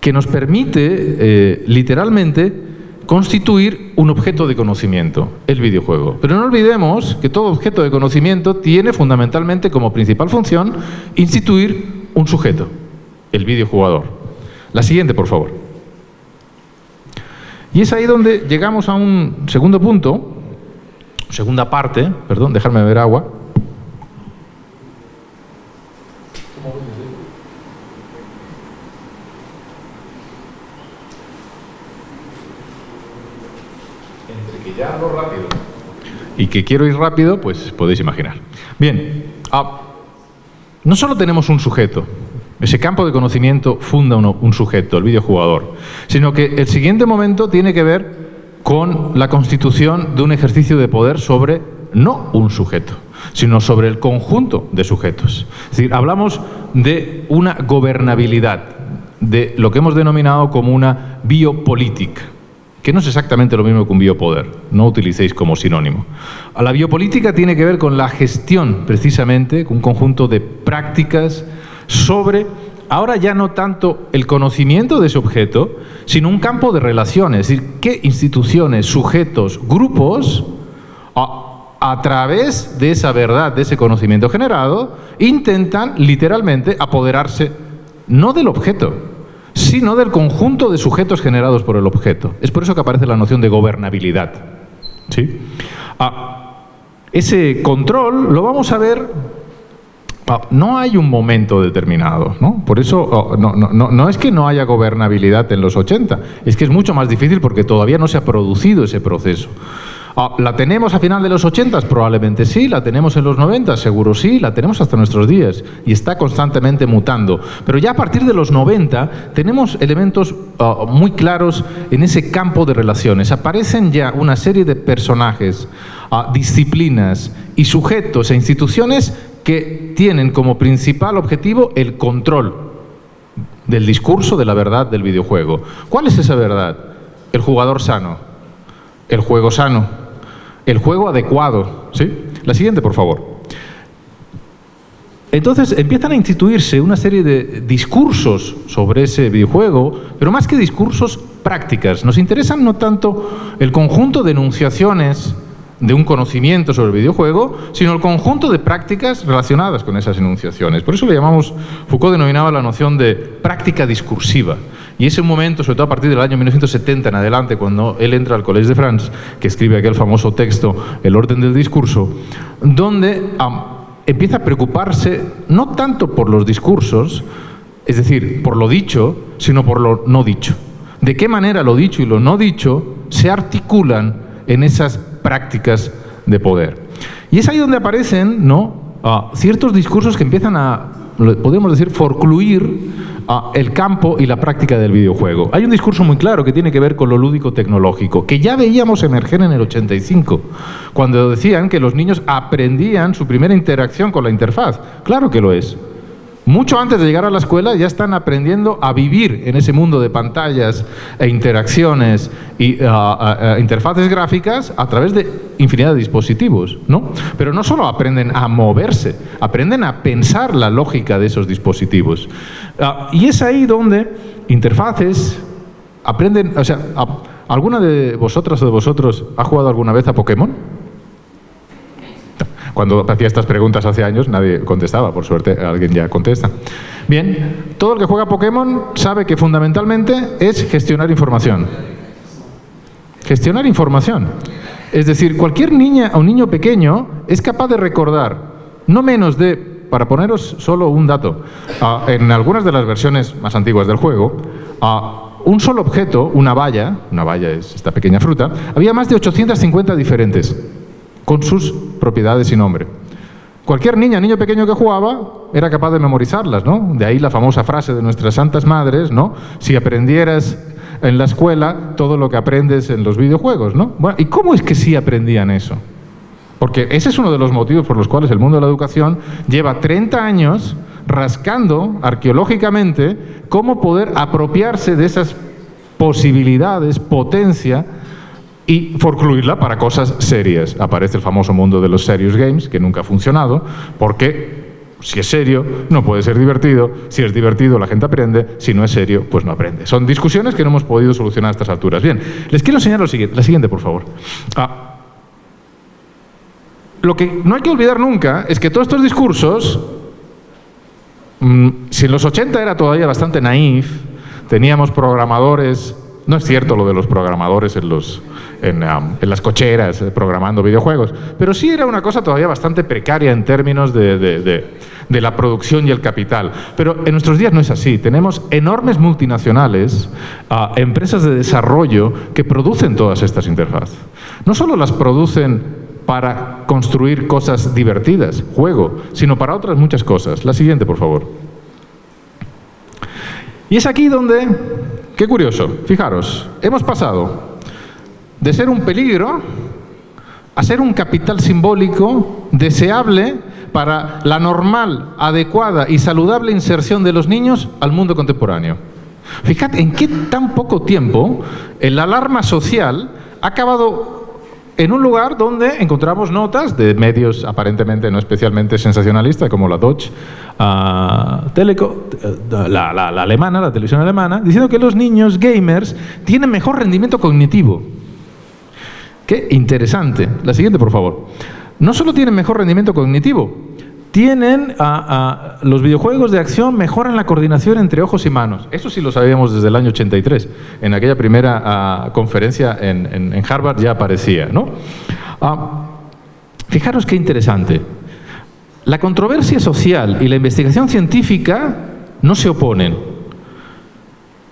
que nos permite, literalmente, constituir un objeto de conocimiento, el videojuego. Pero no olvidemos que todo objeto de conocimiento tiene fundamentalmente como principal función instituir un sujeto, el videojugador. La siguiente, por favor. Y es ahí donde llegamos a un segundo punto, segunda parte, perdón, dejarme beber agua. Ya hablo rápido y que quiero ir rápido, pues podéis imaginar. Bien, no solo tenemos un sujeto, ese campo de conocimiento funda un sujeto, el videojugador, sino que el siguiente momento tiene que ver con la constitución de un ejercicio de poder sobre no un sujeto, sino sobre el conjunto de sujetos. Es decir, hablamos de una gobernabilidad, de lo que hemos denominado como una biopolítica, que no es exactamente lo mismo que un biopoder, no utilicéis como sinónimo. La biopolítica tiene que ver con la gestión, precisamente, con un conjunto de prácticas sobre, ahora ya no tanto el conocimiento de ese objeto, sino un campo de relaciones, es decir, qué instituciones, sujetos, grupos, a través de esa verdad, de ese conocimiento generado, intentan literalmente apoderarse no del objeto, sino del conjunto de sujetos generados por el objeto. Es por eso que aparece la noción de gobernabilidad. ¿Sí? Ese control lo vamos a ver. No hay un momento determinado, ¿no? Por eso no es que no haya gobernabilidad en los 80, es que es mucho más difícil porque todavía no se ha producido ese proceso. ¿La tenemos a final de los 80? Probablemente sí. ¿La tenemos en los 90? Seguro sí. La tenemos hasta nuestros días y está constantemente mutando. Pero ya a partir de los 90 tenemos elementos muy claros en ese campo de relaciones. Aparecen ya una serie de personajes, disciplinas y sujetos e instituciones que tienen como principal objetivo el control del discurso de la verdad del videojuego. ¿Cuál es esa verdad? El jugador sano, el juego sano, el juego adecuado, ¿sí? La siguiente, por favor. Entonces empiezan a instituirse una serie de discursos sobre ese videojuego, pero más que discursos, prácticas. Nos interesan no tanto el conjunto de enunciaciones de un conocimiento sobre el videojuego, sino el conjunto de prácticas relacionadas con esas enunciaciones. Por eso le llamamos, Foucault denominaba la noción de práctica discursiva. Y ese momento, sobre todo a partir del año 1970 en adelante, cuando él entra al Collège de France, que escribe aquel famoso texto, El orden del discurso, donde empieza a preocuparse no tanto por los discursos, es decir, por lo dicho, sino por lo no dicho. De qué manera lo dicho y lo no dicho se articulan en esas prácticas de poder. Y es ahí donde aparecen, ¿no?, ciertos discursos que empiezan a, podemos decir, forcluir el campo y la práctica del videojuego. Hay un discurso muy claro que tiene que ver con lo lúdico-tecnológico, que ya veíamos emerger en el 85, cuando decían que los niños aprendían su primera interacción con la interfaz. Claro que lo es. Mucho antes de llegar a la escuela ya están aprendiendo a vivir en ese mundo de pantallas e interacciones y interfaces gráficas a través de infinidad de dispositivos, ¿no? Pero no solo aprenden a moverse, aprenden a pensar la lógica de esos dispositivos. Y es ahí donde interfaces aprenden, o sea, ¿alguna de vosotras o de vosotros ha jugado alguna vez a Pokémon? Cuando hacía estas preguntas hace años nadie contestaba, por suerte alguien ya contesta. Bien, todo el que juega a Pokémon sabe que fundamentalmente es gestionar información. Gestionar información. Es decir, cualquier niña o niño pequeño es capaz de recordar no menos de, para poneros solo un dato, en algunas de las versiones más antiguas del juego, un solo objeto, una valla es esta pequeña fruta, había más de 850 diferentes, con sus propiedades y nombre. Cualquier niño pequeño que jugaba era capaz de memorizarlas, ¿no? De ahí la famosa frase de nuestras santas madres, ¿no? Si aprendieras en la escuela todo lo que aprendes en los videojuegos, ¿no? Bueno, ¿y cómo es que sí aprendían eso? Porque ese es uno de los motivos por los cuales el mundo de la educación lleva 30 años rascando arqueológicamente cómo poder apropiarse de esas posibilidades, potencia, y forcluirla para cosas serias. Aparece el famoso mundo de los serious games, que nunca ha funcionado, porque si es serio, no puede ser divertido. Si es divertido, la gente aprende. Si no es serio, pues no aprende. Son discusiones que no hemos podido solucionar a estas alturas. Bien, les quiero enseñar lo siguiente. La siguiente, por favor. Lo que no hay que olvidar nunca es que todos estos discursos, si en los 80 era todavía bastante naif, teníamos programadores. No es cierto lo de los programadores en las cocheras programando videojuegos, pero sí era una cosa todavía bastante precaria en términos de la producción y el capital. Pero en nuestros días no es así. Tenemos enormes multinacionales, empresas de desarrollo que producen todas estas interfaces. No solo las producen para construir cosas divertidas, juego, sino para otras muchas cosas. La siguiente, por favor. Y es aquí donde, qué curioso, fijaros, hemos pasado de ser un peligro a ser un capital simbólico deseable para la normal, adecuada y saludable inserción de los niños al mundo contemporáneo. Fíjate en qué tan poco tiempo la alarma social ha acabado en un lugar donde encontramos notas de medios aparentemente no especialmente sensacionalistas, como la Deutsche Telekom, la alemana, la televisión alemana, diciendo que los niños gamers tienen mejor rendimiento cognitivo. Qué interesante. La siguiente, por favor. No solo tienen mejor rendimiento cognitivo, tienen los videojuegos de acción mejoran la coordinación entre ojos y manos. Eso sí lo sabíamos desde el año 83. En aquella primera conferencia en Harvard ya aparecía, ¿no? Fijaros qué interesante. La controversia social y la investigación científica no se oponen,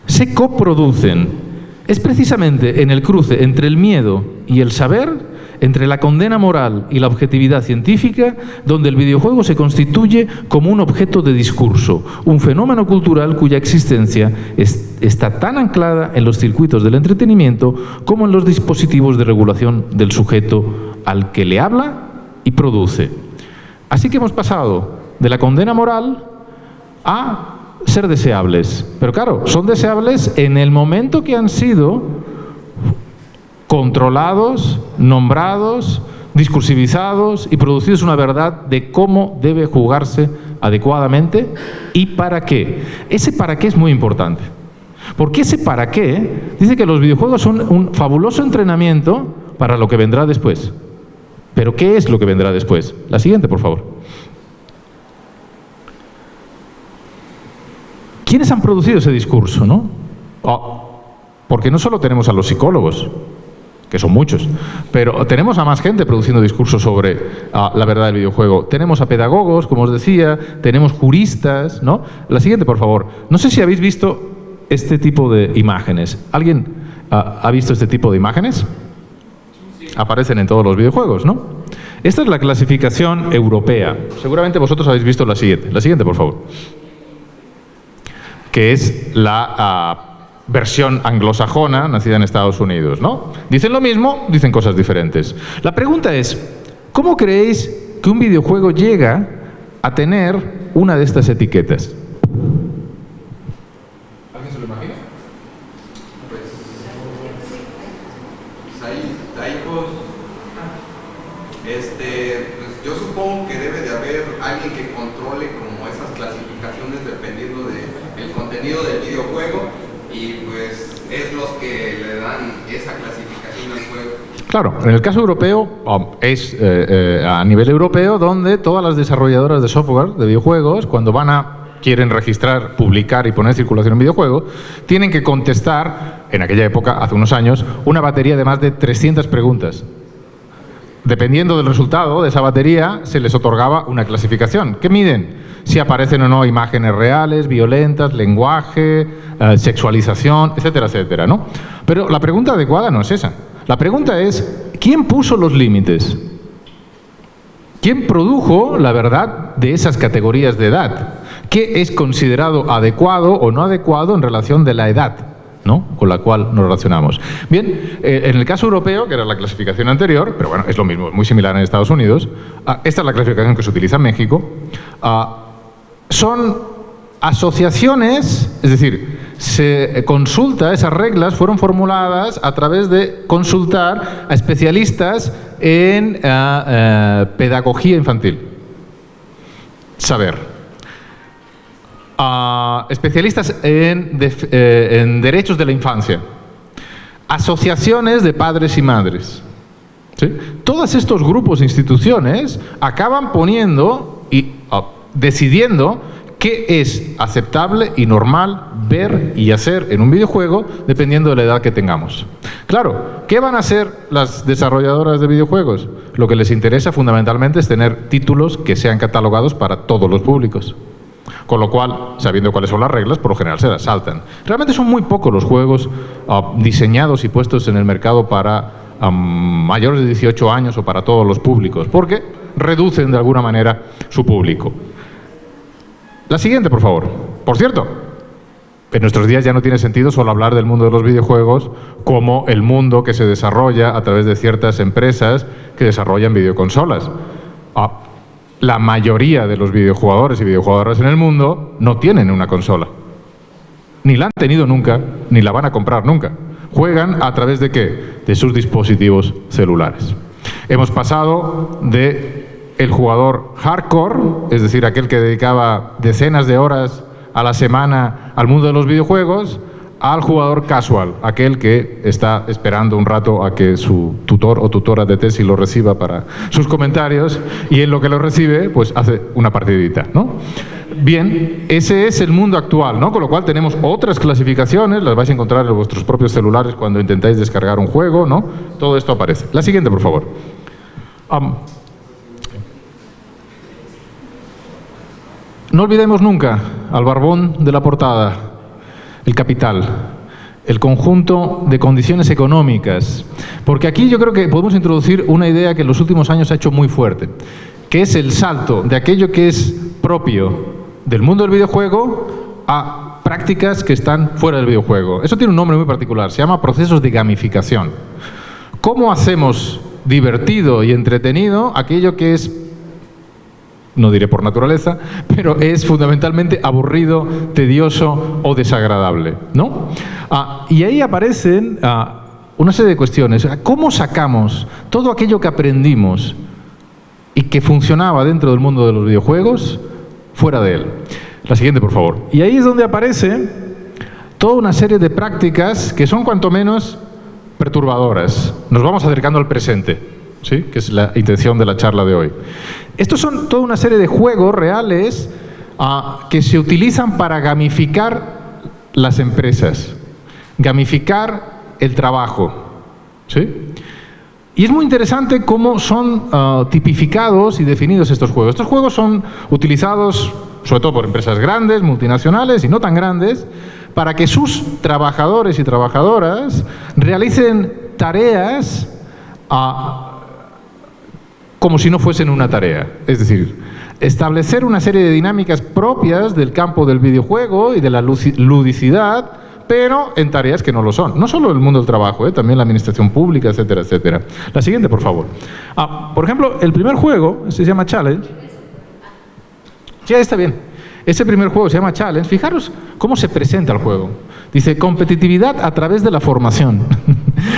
se coproducen. Es precisamente en el cruce entre el miedo y el saber, entre la condena moral y la objetividad científica, donde el videojuego se constituye como un objeto de discurso, un fenómeno cultural cuya existencia está tan anclada en los circuitos del entretenimiento como en los dispositivos de regulación del sujeto al que le habla y produce. Así que hemos pasado de la condena moral a ser deseables. Pero claro, son deseables en el momento que han sido controlados, nombrados, discursivizados y producidos una verdad de cómo debe jugarse adecuadamente y para qué. Ese para qué es muy importante. Porque ese para qué dice que los videojuegos son un fabuloso entrenamiento para lo que vendrá después. ¿Pero qué es lo que vendrá después? La siguiente, por favor. ¿Quiénes han producido ese discurso, no? Porque no solo tenemos a los psicólogos, que son muchos, pero tenemos a más gente produciendo discursos sobre la verdad del videojuego. Tenemos a pedagogos, como os decía, tenemos juristas, ¿no? La siguiente, por favor. No sé si habéis visto este tipo de imágenes. ¿Alguien ha visto este tipo de imágenes? Aparecen en todos los videojuegos, ¿no? Esta es la clasificación europea. Seguramente vosotros habéis visto la siguiente. La siguiente, por favor. Que es la versión anglosajona, nacida en Estados Unidos, ¿no? Dicen lo mismo, dicen cosas diferentes. La pregunta es, ¿cómo creéis que un videojuego llega a tener una de estas etiquetas? ¿Alguien se lo imagina? Pues hay pues yo supongo que debe de haber alguien que controle como esas clasificaciones dependiendo del contenido del videojuego y pues es los que le dan esa clasificación al juego. Claro, en el caso europeo es a nivel europeo donde todas las desarrolladoras de software de videojuegos, cuando quieren registrar, publicar y poner en circulación un videojuego, tienen que contestar, en aquella época, hace unos años, una batería de más de 300 preguntas. Dependiendo del resultado de esa batería, se les otorgaba una clasificación. ¿Qué miden? Si aparecen o no imágenes reales, violentas, lenguaje, sexualización, etcétera, etcétera, ¿no? Pero la pregunta adecuada no es esa. La pregunta es, ¿quién puso los límites? ¿Quién produjo la verdad de esas categorías de edad? ¿Qué es considerado adecuado o no adecuado en relación de la edad, ¿no?, con la cual nos relacionamos? Bien, en el caso europeo, que era la clasificación anterior, pero bueno, es lo mismo, muy similar en Estados Unidos, esta es la clasificación que se utiliza en México, son asociaciones, es decir, se consulta, esas reglas fueron formuladas a través de consultar a especialistas en pedagogía infantil. Saber. Especialistas en derechos de la infancia, asociaciones de padres y madres, ¿sí? Todos estos grupos e instituciones acaban poniendo y decidiendo qué es aceptable y normal ver y hacer en un videojuego dependiendo de la edad que tengamos. Claro, ¿qué van a hacer las desarrolladoras de videojuegos? Lo que les interesa fundamentalmente es tener títulos que sean catalogados para todos los públicos. Con lo cual, sabiendo cuáles son las reglas, por lo general se las saltan. Realmente son muy pocos los juegos diseñados y puestos en el mercado para mayores de 18 años o para todos los públicos, porque reducen de alguna manera su público. La siguiente, por favor. Por cierto, en nuestros días ya no tiene sentido solo hablar del mundo de los videojuegos como el mundo que se desarrolla a través de ciertas empresas que desarrollan videoconsolas. La mayoría de los videojugadores y videojugadoras en el mundo no tienen una consola. Ni la han tenido nunca, ni la van a comprar nunca. Juegan a través de ¿qué? De sus dispositivos celulares. Hemos pasado de el jugador hardcore, es decir, aquel que dedicaba decenas de horas a la semana al mundo de los videojuegos, al jugador casual, aquel que está esperando un rato a que su tutor o tutora de tesis lo reciba para sus comentarios y en lo que lo recibe, pues hace una partidita, ¿no? Bien, ese es el mundo actual, ¿no? Con lo cual tenemos otras clasificaciones, las vais a encontrar en vuestros propios celulares cuando intentáis descargar un juego, ¿no? Todo esto aparece. La siguiente, por favor. No olvidemos nunca al barbón de la portada. El capital, el conjunto de condiciones económicas. Porque aquí yo creo que podemos introducir una idea que en los últimos años se ha hecho muy fuerte, que es el salto de aquello que es propio del mundo del videojuego a prácticas que están fuera del videojuego. Eso tiene un nombre muy particular, se llama procesos de gamificación. ¿Cómo hacemos divertido y entretenido aquello que es no diré por naturaleza, pero es fundamentalmente aburrido, tedioso o desagradable, ¿no? Y ahí aparecen una serie de cuestiones. ¿Cómo sacamos todo aquello que aprendimos y que funcionaba dentro del mundo de los videojuegos fuera de él? La siguiente, por favor. Y ahí es donde aparece toda una serie de prácticas que son cuanto menos perturbadoras. Nos vamos acercando al presente, ¿sí? Que es la intención de la charla de hoy. Estos son toda una serie de juegos reales que se utilizan para gamificar las empresas, gamificar el trabajo, ¿sí? Y es muy interesante cómo son tipificados y definidos estos juegos. Estos juegos son utilizados sobre todo por empresas grandes, multinacionales y no tan grandes, para que sus trabajadores y trabajadoras realicen tareas como si no fuesen una tarea. Es decir, establecer una serie de dinámicas propias del campo del videojuego y de la ludicidad, pero en tareas que no lo son. No solo el mundo del trabajo, también la administración pública, etcétera, etcétera. La siguiente, por favor. Por ejemplo, el primer juego se llama Challenge. Ya está bien. Ese primer juego se llama Challenge. Fijaros cómo se presenta el juego. Dice, competitividad a través de la formación.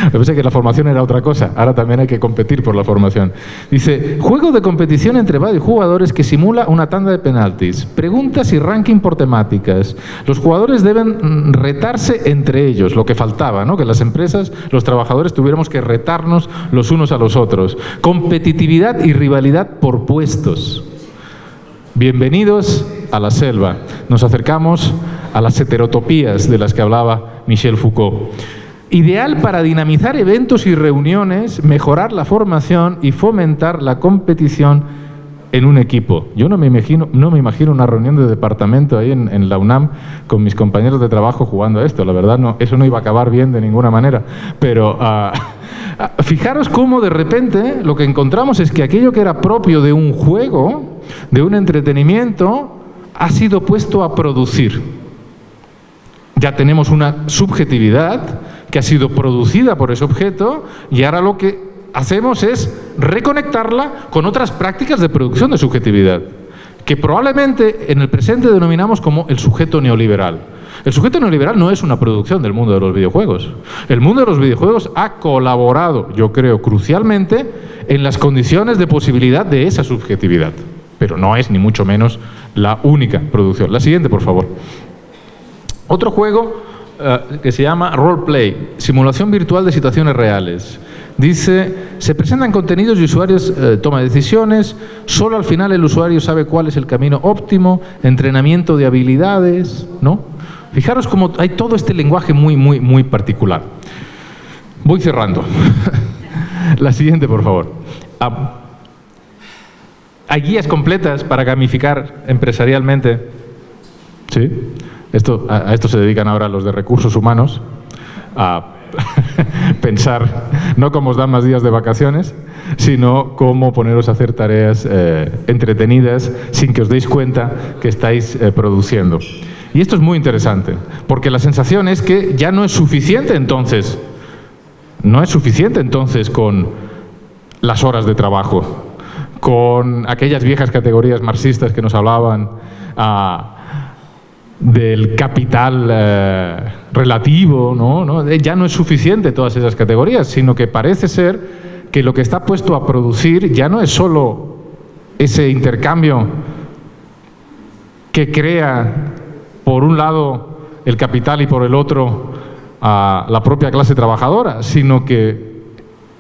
Yo pensé que la formación era otra cosa. Ahora también hay que competir por la formación. Dice, juego de competición entre varios jugadores que simula una tanda de penaltis. Preguntas y ranking por temáticas. Los jugadores deben retarse entre ellos. Lo que faltaba, ¿no? Que las empresas, los trabajadores tuviéramos que retarnos los unos a los otros. Competitividad y rivalidad por puestos. Bienvenidos a la selva. Nos acercamos a las heterotopías de las que hablaba Michel Foucault. Ideal para dinamizar eventos y reuniones, mejorar la formación y fomentar la competición en un equipo. Yo no me imagino una reunión de departamento ahí en la UNAM con mis compañeros de trabajo jugando a esto. La verdad, no, eso no iba a acabar bien de ninguna manera. Pero fijaros cómo de repente lo que encontramos es que aquello que era propio de un juego, de un entretenimiento, ha sido puesto a producir. Ya tenemos una subjetividad que ha sido producida por ese objeto y ahora lo que hacemos es reconectarla con otras prácticas de producción de subjetividad, que probablemente en el presente denominamos como el sujeto neoliberal. El sujeto neoliberal no es una producción del mundo de los videojuegos. El mundo de los videojuegos ha colaborado, yo creo, crucialmente en las condiciones de posibilidad de esa subjetividad, pero no es ni mucho menos la única producción. La siguiente, por favor. Otro juego que se llama Roleplay, simulación virtual de situaciones reales. Dice, se presentan contenidos y usuarios toma decisiones, solo al final el usuario sabe cuál es el camino óptimo, entrenamiento de habilidades, ¿no? Fijaros cómo hay todo este lenguaje muy particular. Voy cerrando. La siguiente, por favor. Hay guías completas para gamificar empresarialmente. ¿Sí? A esto se dedican ahora los de recursos humanos, a pensar no cómo os dan más días de vacaciones, sino cómo poneros a hacer tareas entretenidas sin que os deis cuenta que estáis produciendo. Y esto es muy interesante, porque la sensación es que ya no es suficiente entonces, con las horas de trabajo, con aquellas viejas categorías marxistas que nos hablaban del capital relativo, ¿no? Ya no es suficiente todas esas categorías, sino que parece ser que lo que está puesto a producir ya no es solo ese intercambio que crea por un lado el capital y por el otro la propia clase trabajadora, sino que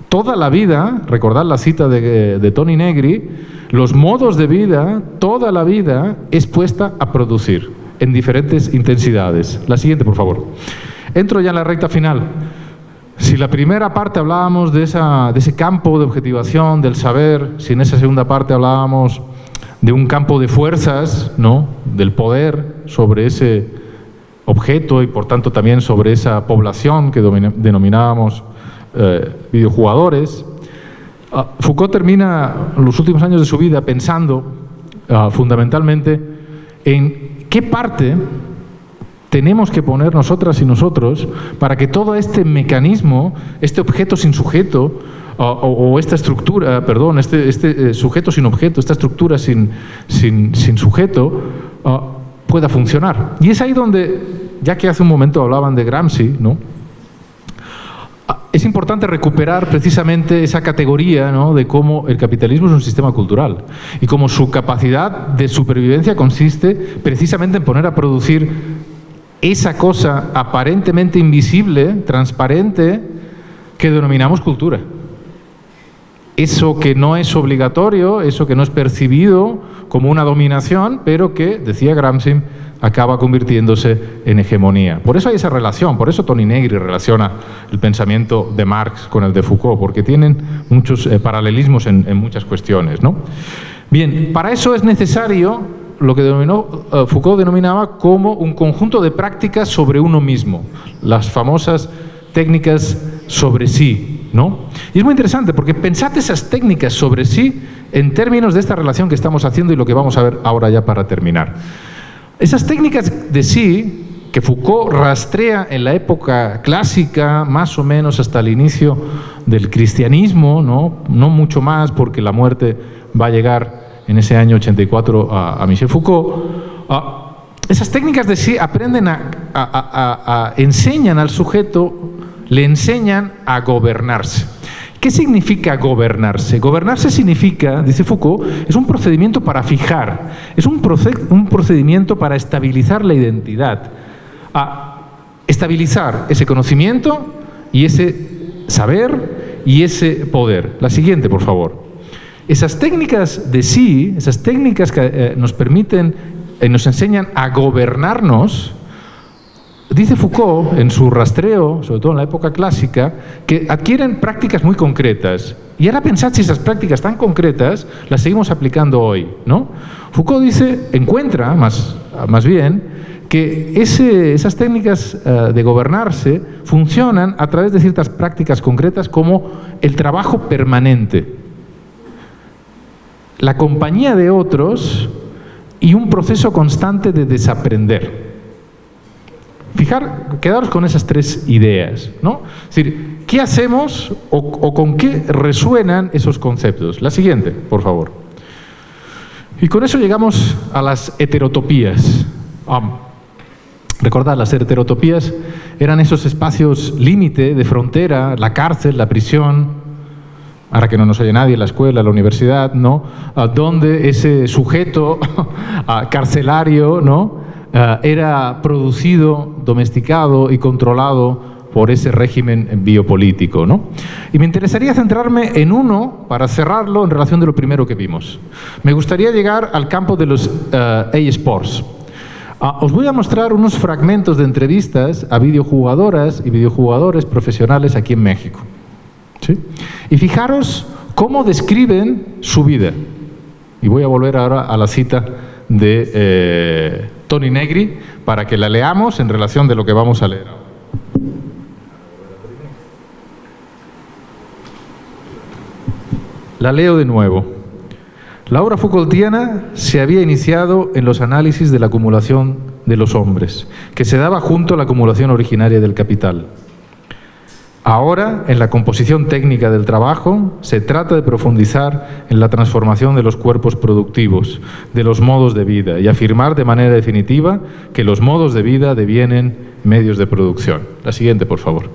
toda la vida, recordad la cita de Toni Negri, los modos de vida, toda la vida es puesta a producir en diferentes intensidades. La siguiente, por favor. Entro ya en la recta final. Si la primera parte hablábamos de ese campo de objetivación, del saber, si en esa segunda parte hablábamos de un campo de fuerzas, ¿no? Del poder sobre ese objeto y por tanto también sobre esa población que denominábamos videojugadores, Foucault termina los últimos años de su vida pensando fundamentalmente en qué parte tenemos que poner nosotras y nosotros para que todo este mecanismo, este objeto sin sujeto, o esta estructura, perdón, este sujeto sin objeto, esta estructura sin sujeto, pueda funcionar. Y es ahí donde, ya que hace un momento hablaban de Gramsci, ¿no?, es importante recuperar precisamente esa categoría, ¿no?, de cómo el capitalismo es un sistema cultural y cómo su capacidad de supervivencia consiste precisamente en poner a producir esa cosa aparentemente invisible, transparente, que denominamos cultura. Eso que no es obligatorio, eso que no es percibido como una dominación, pero que, decía Gramsci, acaba convirtiéndose en hegemonía. Por eso hay esa relación, por eso Toni Negri relaciona el pensamiento de Marx con el de Foucault, porque tienen muchos paralelismos en muchas cuestiones, ¿no? Bien, para eso es necesario lo que Foucault denominaba como un conjunto de prácticas sobre uno mismo, las famosas técnicas sobre sí, ¿no? Y es muy interesante porque pensad esas técnicas sobre sí en términos de esta relación que estamos haciendo y lo que vamos a ver ahora ya para terminar. Esas técnicas de sí que Foucault rastrea en la época clásica, más o menos hasta el inicio del cristianismo, no mucho más, porque la muerte va a llegar en ese año 84 a Michel Foucault. Esas técnicas de sí aprenden enseñan al sujeto, le enseñan a gobernarse. ¿Qué significa gobernarse? Gobernarse significa, dice Foucault, es un procedimiento para fijar, es un procedimiento para estabilizar la identidad, a estabilizar ese conocimiento y ese saber y ese poder. La siguiente, por favor. Esas técnicas de sí, esas técnicas que nos permiten, nos enseñan a gobernarnos, dice Foucault, en su rastreo, sobre todo en la época clásica, que adquieren prácticas muy concretas. Y ahora pensad si esas prácticas tan concretas las seguimos aplicando hoy, ¿no? Foucault encuentra, más bien, que esas técnicas de gobernarse funcionan a través de ciertas prácticas concretas como el trabajo permanente, la compañía de otros y un proceso constante de desaprender. Quedaros con esas tres ideas, ¿no? Es decir, ¿qué hacemos o con qué resuenan esos conceptos? La siguiente, por favor. Y con eso llegamos a las heterotopías. Recordad, las heterotopías eran esos espacios límite, de frontera, la cárcel, la prisión, ahora que no nos oye nadie, la escuela, la universidad, ¿no?, donde ese sujeto carcelario, ¿no?, era producido, domesticado y controlado por ese régimen biopolítico, ¿no? Y me interesaría centrarme en uno, para cerrarlo, en relación de lo primero que vimos. Me gustaría llegar al campo de los eSports. Os voy a mostrar unos fragmentos de entrevistas a videojugadoras y videojugadores profesionales aquí en México, ¿sí? Y fijaros cómo describen su vida. Y voy a volver ahora a la cita de Toni Negri para que la leamos en relación de lo que vamos a leer ahora. La leo de nuevo. La obra Foucaultiana se había iniciado en los análisis de la acumulación de los hombres, que se daba junto a la acumulación originaria del capital. Ahora, en la composición técnica del trabajo, se trata de profundizar en la transformación de los cuerpos productivos, de los modos de vida, y afirmar de manera definitiva que los modos de vida devienen medios de producción. La siguiente, por favor.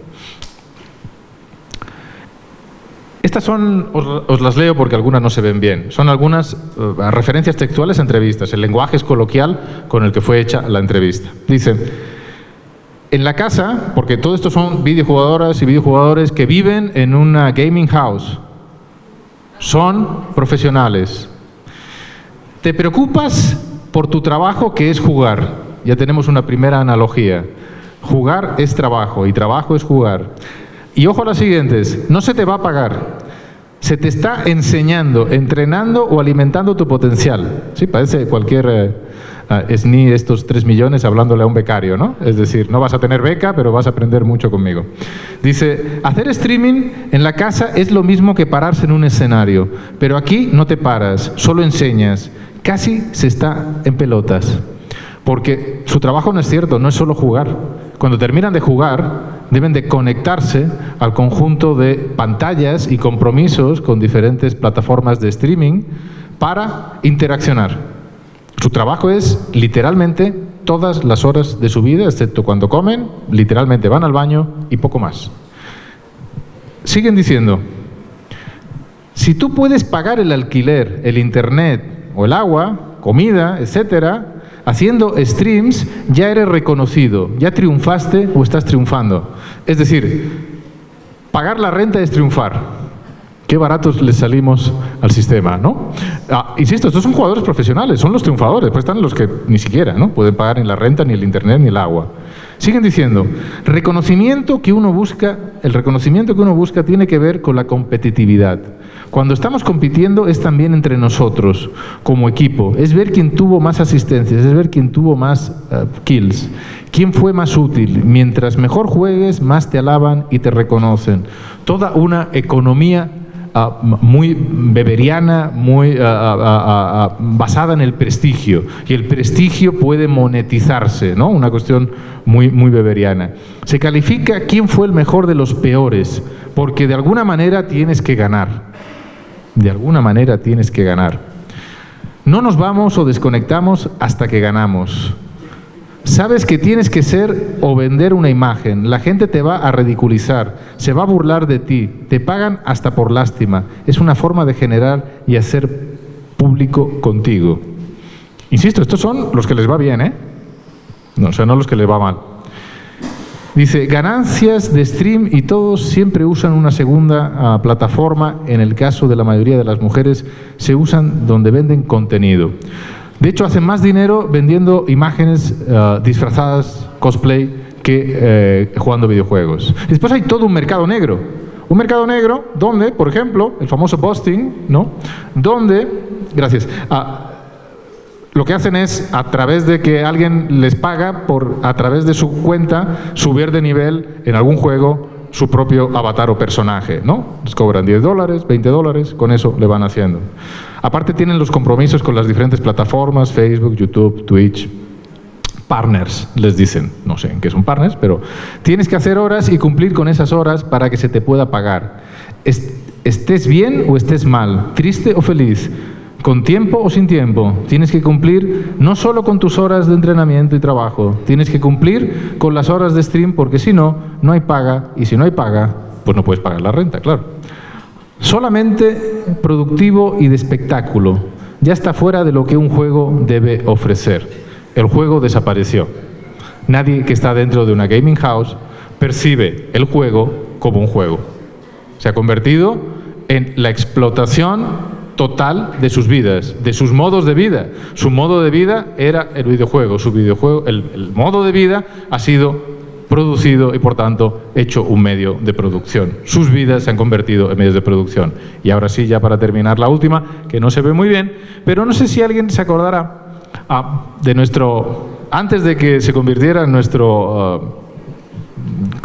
Estas son, os las leo porque algunas no se ven bien, son algunas referencias textuales a entrevistas. El lenguaje es coloquial con el que fue hecha la entrevista. Dice: en la casa, porque todo esto son videojugadoras y videojugadores que viven en una gaming house, son profesionales. ¿Te preocupas por tu trabajo, que es jugar? Ya tenemos una primera analogía. Jugar es trabajo y trabajo es jugar. Y ojo a las siguientes: no se te va a pagar. Se te está enseñando, entrenando o alimentando tu potencial. Sí, parece cualquier SNI, estos 3 millones hablándole a un becario, ¿no? Es decir, no vas a tener beca, pero vas a aprender mucho conmigo. Dice: hacer streaming en la casa es lo mismo que pararse en un escenario, pero aquí no te paras, solo enseñas. Casi se está en pelotas. Porque su trabajo no es cierto, no es solo jugar. Cuando terminan de jugar, deben de conectarse al conjunto de pantallas y compromisos con diferentes plataformas de streaming para interaccionar. Su trabajo es literalmente todas las horas de su vida, excepto cuando comen, literalmente van al baño y poco más. Siguen diciendo, si tú puedes pagar el alquiler, el internet o el agua, comida, etcétera, haciendo streams, ya eres reconocido, ya triunfaste o estás triunfando. Es decir, pagar la renta es triunfar. Qué baratos les salimos al sistema, ¿no? Insisto, estos son jugadores profesionales, son los triunfadores, pues están los que ni siquiera, ¿no?, pueden pagar ni la renta, ni el internet, ni el agua. Siguen diciendo, el reconocimiento que uno busca tiene que ver con la competitividad. Cuando estamos compitiendo es también entre nosotros, como equipo. Es ver quién tuvo más asistencias, es ver quién tuvo más kills, quién fue más útil. Mientras mejor juegues, más te alaban y te reconocen. Toda una economía muy beberiana, muy basada en el prestigio. Y el prestigio puede monetizarse, ¿no? Una cuestión muy beberiana. Se califica quién fue el mejor de los peores, porque de alguna manera tienes que ganar. De alguna manera tienes que ganar. No nos vamos o desconectamos hasta que ganamos. Sabes que tienes que ser o vender una imagen. La gente te va a ridiculizar, se va a burlar de ti, te pagan hasta por lástima. Es una forma de generar y hacer público contigo. Insisto, estos son los que les va bien, ¿eh? No, o sea, no los que les va mal. Dice, ganancias de stream y todos siempre usan una segunda plataforma. En el caso de la mayoría de las mujeres, se usan donde venden contenido. De hecho, hacen más dinero vendiendo imágenes disfrazadas, cosplay, que jugando videojuegos. Después hay todo un mercado negro. Un mercado negro donde, por ejemplo, el famoso busting, ¿no? Donde, gracias, lo que hacen es, a través de que alguien les paga a través de su cuenta, subir de nivel en algún juego su propio avatar o personaje, ¿no? Les cobran $10, $20, con eso le van haciendo. Aparte tienen los compromisos con las diferentes plataformas, Facebook, YouTube, Twitch. Partners, les dicen. No sé en qué son partners, pero tienes que hacer horas y cumplir con esas horas para que se te pueda pagar. Estés bien o estés mal, triste o feliz, con tiempo o sin tiempo, tienes que cumplir no solo con tus horas de entrenamiento y trabajo, tienes que cumplir con las horas de stream, porque si no, no hay paga, y si no hay paga, pues no puedes pagar la renta, claro. Solamente productivo y de espectáculo, ya está fuera de lo que un juego debe ofrecer. El juego desapareció. Nadie que está dentro de una gaming house percibe el juego como un juego. Se ha convertido en la explotación total de sus vidas, de sus modos de vida. Su modo de vida era el videojuego. Su videojuego, el modo de vida ha sido producido y, por tanto, hecho un medio de producción. Sus vidas se han convertido en medios de producción. Y ahora sí, ya para terminar la última, que no se ve muy bien, pero no sé si alguien se acordará de nuestro... Antes de que se convirtiera en nuestro...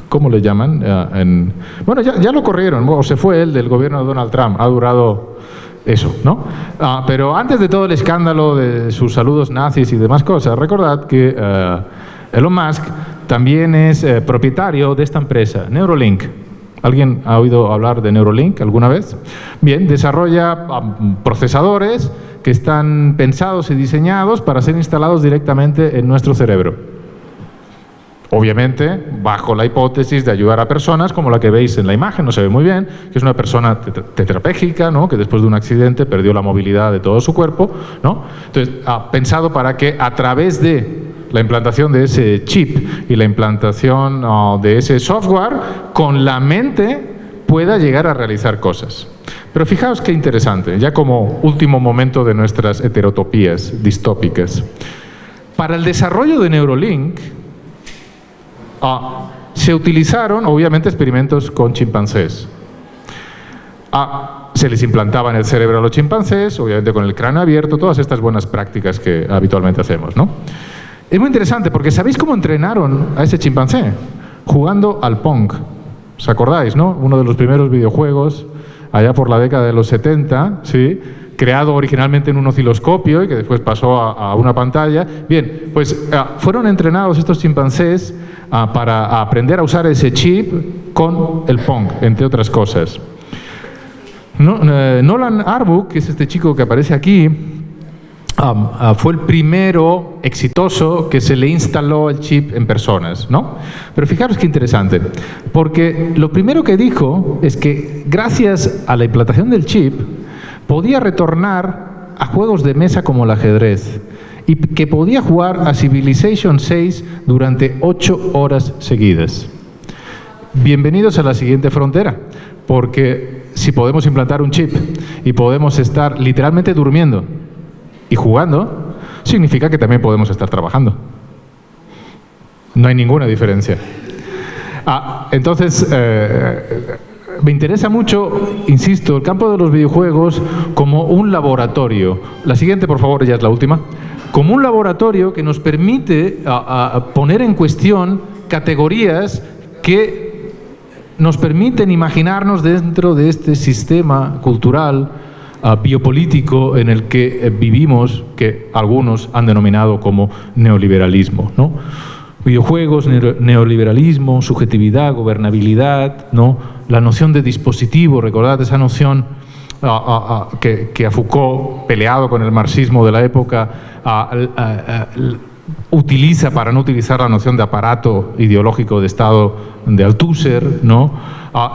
¿cómo le llaman? Bueno, ya lo corrieron, o se fue él del gobierno de Donald Trump. Ha durado... eso, ¿no? Pero antes de todo el escándalo de sus saludos nazis y demás cosas, recordad que Elon Musk también es propietario de esta empresa, Neuralink. ¿Alguien ha oído hablar de Neuralink alguna vez? Bien, desarrolla procesadores que están pensados y diseñados para ser instalados directamente en nuestro cerebro. Obviamente, bajo la hipótesis de ayudar a personas como la que veis en la imagen, no se ve muy bien, que es una persona tetrapléjica, ¿no?, que después de un accidente perdió la movilidad de todo su cuerpo, ¿no? Entonces, pensado para que a través de la implantación de ese chip y la implantación de ese software, con la mente pueda llegar a realizar cosas. Pero fijaos qué interesante, ya como último momento de nuestras heterotopías distópicas. Para el desarrollo de Neuralink, se utilizaron, obviamente, experimentos con chimpancés. Se les implantaba en el cerebro a los chimpancés, obviamente con el cráneo abierto, todas estas buenas prácticas que habitualmente hacemos, ¿no? Es muy interesante porque ¿sabéis cómo entrenaron a ese chimpancé? Jugando al Pong. ¿Os acordáis, no? Uno de los primeros videojuegos, allá por la década de los 70, ¿sí?, creado originalmente en un osciloscopio y que después pasó a una pantalla. Bien, pues fueron entrenados estos chimpancés para aprender a usar ese chip con el Pong, entre otras cosas. Nolan Arbuk, que es este chico que aparece aquí, fue el primero exitoso que se le instaló el chip en personas, ¿no? Pero fijaros qué interesante, porque lo primero que dijo es que gracias a la implantación del chip podía retornar a juegos de mesa como el ajedrez y que podía jugar a Civilization VI durante 8 horas seguidas. Bienvenidos a la siguiente frontera, porque si podemos implantar un chip y podemos estar literalmente durmiendo y jugando, significa que también podemos estar trabajando. No hay ninguna diferencia. Entonces, me interesa mucho, insisto, el campo de los videojuegos como un laboratorio. La siguiente, por favor, ya es la última. Como un laboratorio que nos permite poner en cuestión categorías que nos permiten imaginarnos dentro de este sistema cultural, biopolítico en el que vivimos, que algunos han denominado como neoliberalismo, ¿no? Videojuegos, neoliberalismo, subjetividad, gobernabilidad, ¿no? La noción de dispositivo, recordad esa noción que a Foucault, peleado con el marxismo de la época, utiliza para no utilizar la noción de aparato ideológico de Estado de Althusser, ¿no?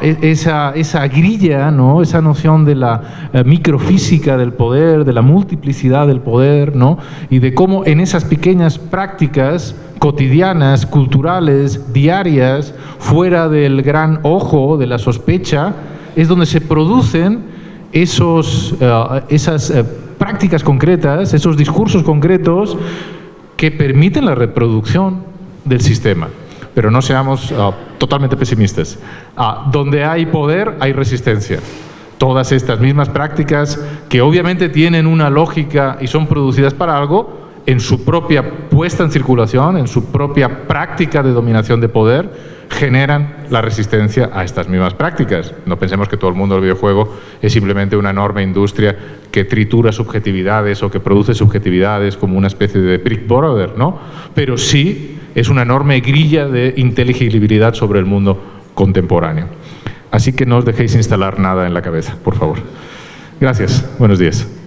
Esa grilla, ¿no? Esa noción de la microfísica del poder, de la multiplicidad del poder, ¿no? Y de cómo en esas pequeñas prácticas cotidianas, culturales, diarias, fuera del gran ojo de la sospecha, es donde se producen esas prácticas concretas, esos discursos concretos que permiten la reproducción del sistema. Pero no seamos totalmente pesimistas. Donde hay poder, hay resistencia. Todas estas mismas prácticas, que obviamente tienen una lógica y son producidas para algo, en su propia puesta en circulación, en su propia práctica de dominación de poder, generan la resistencia a estas mismas prácticas. No pensemos que todo el mundo del videojuego es simplemente una enorme industria que tritura subjetividades o que produce subjetividades como una especie de Big Brother, ¿no? Pero sí es una enorme grilla de inteligibilidad sobre el mundo contemporáneo. Así que no os dejéis instalar nada en la cabeza, por favor. Gracias. Buenos días.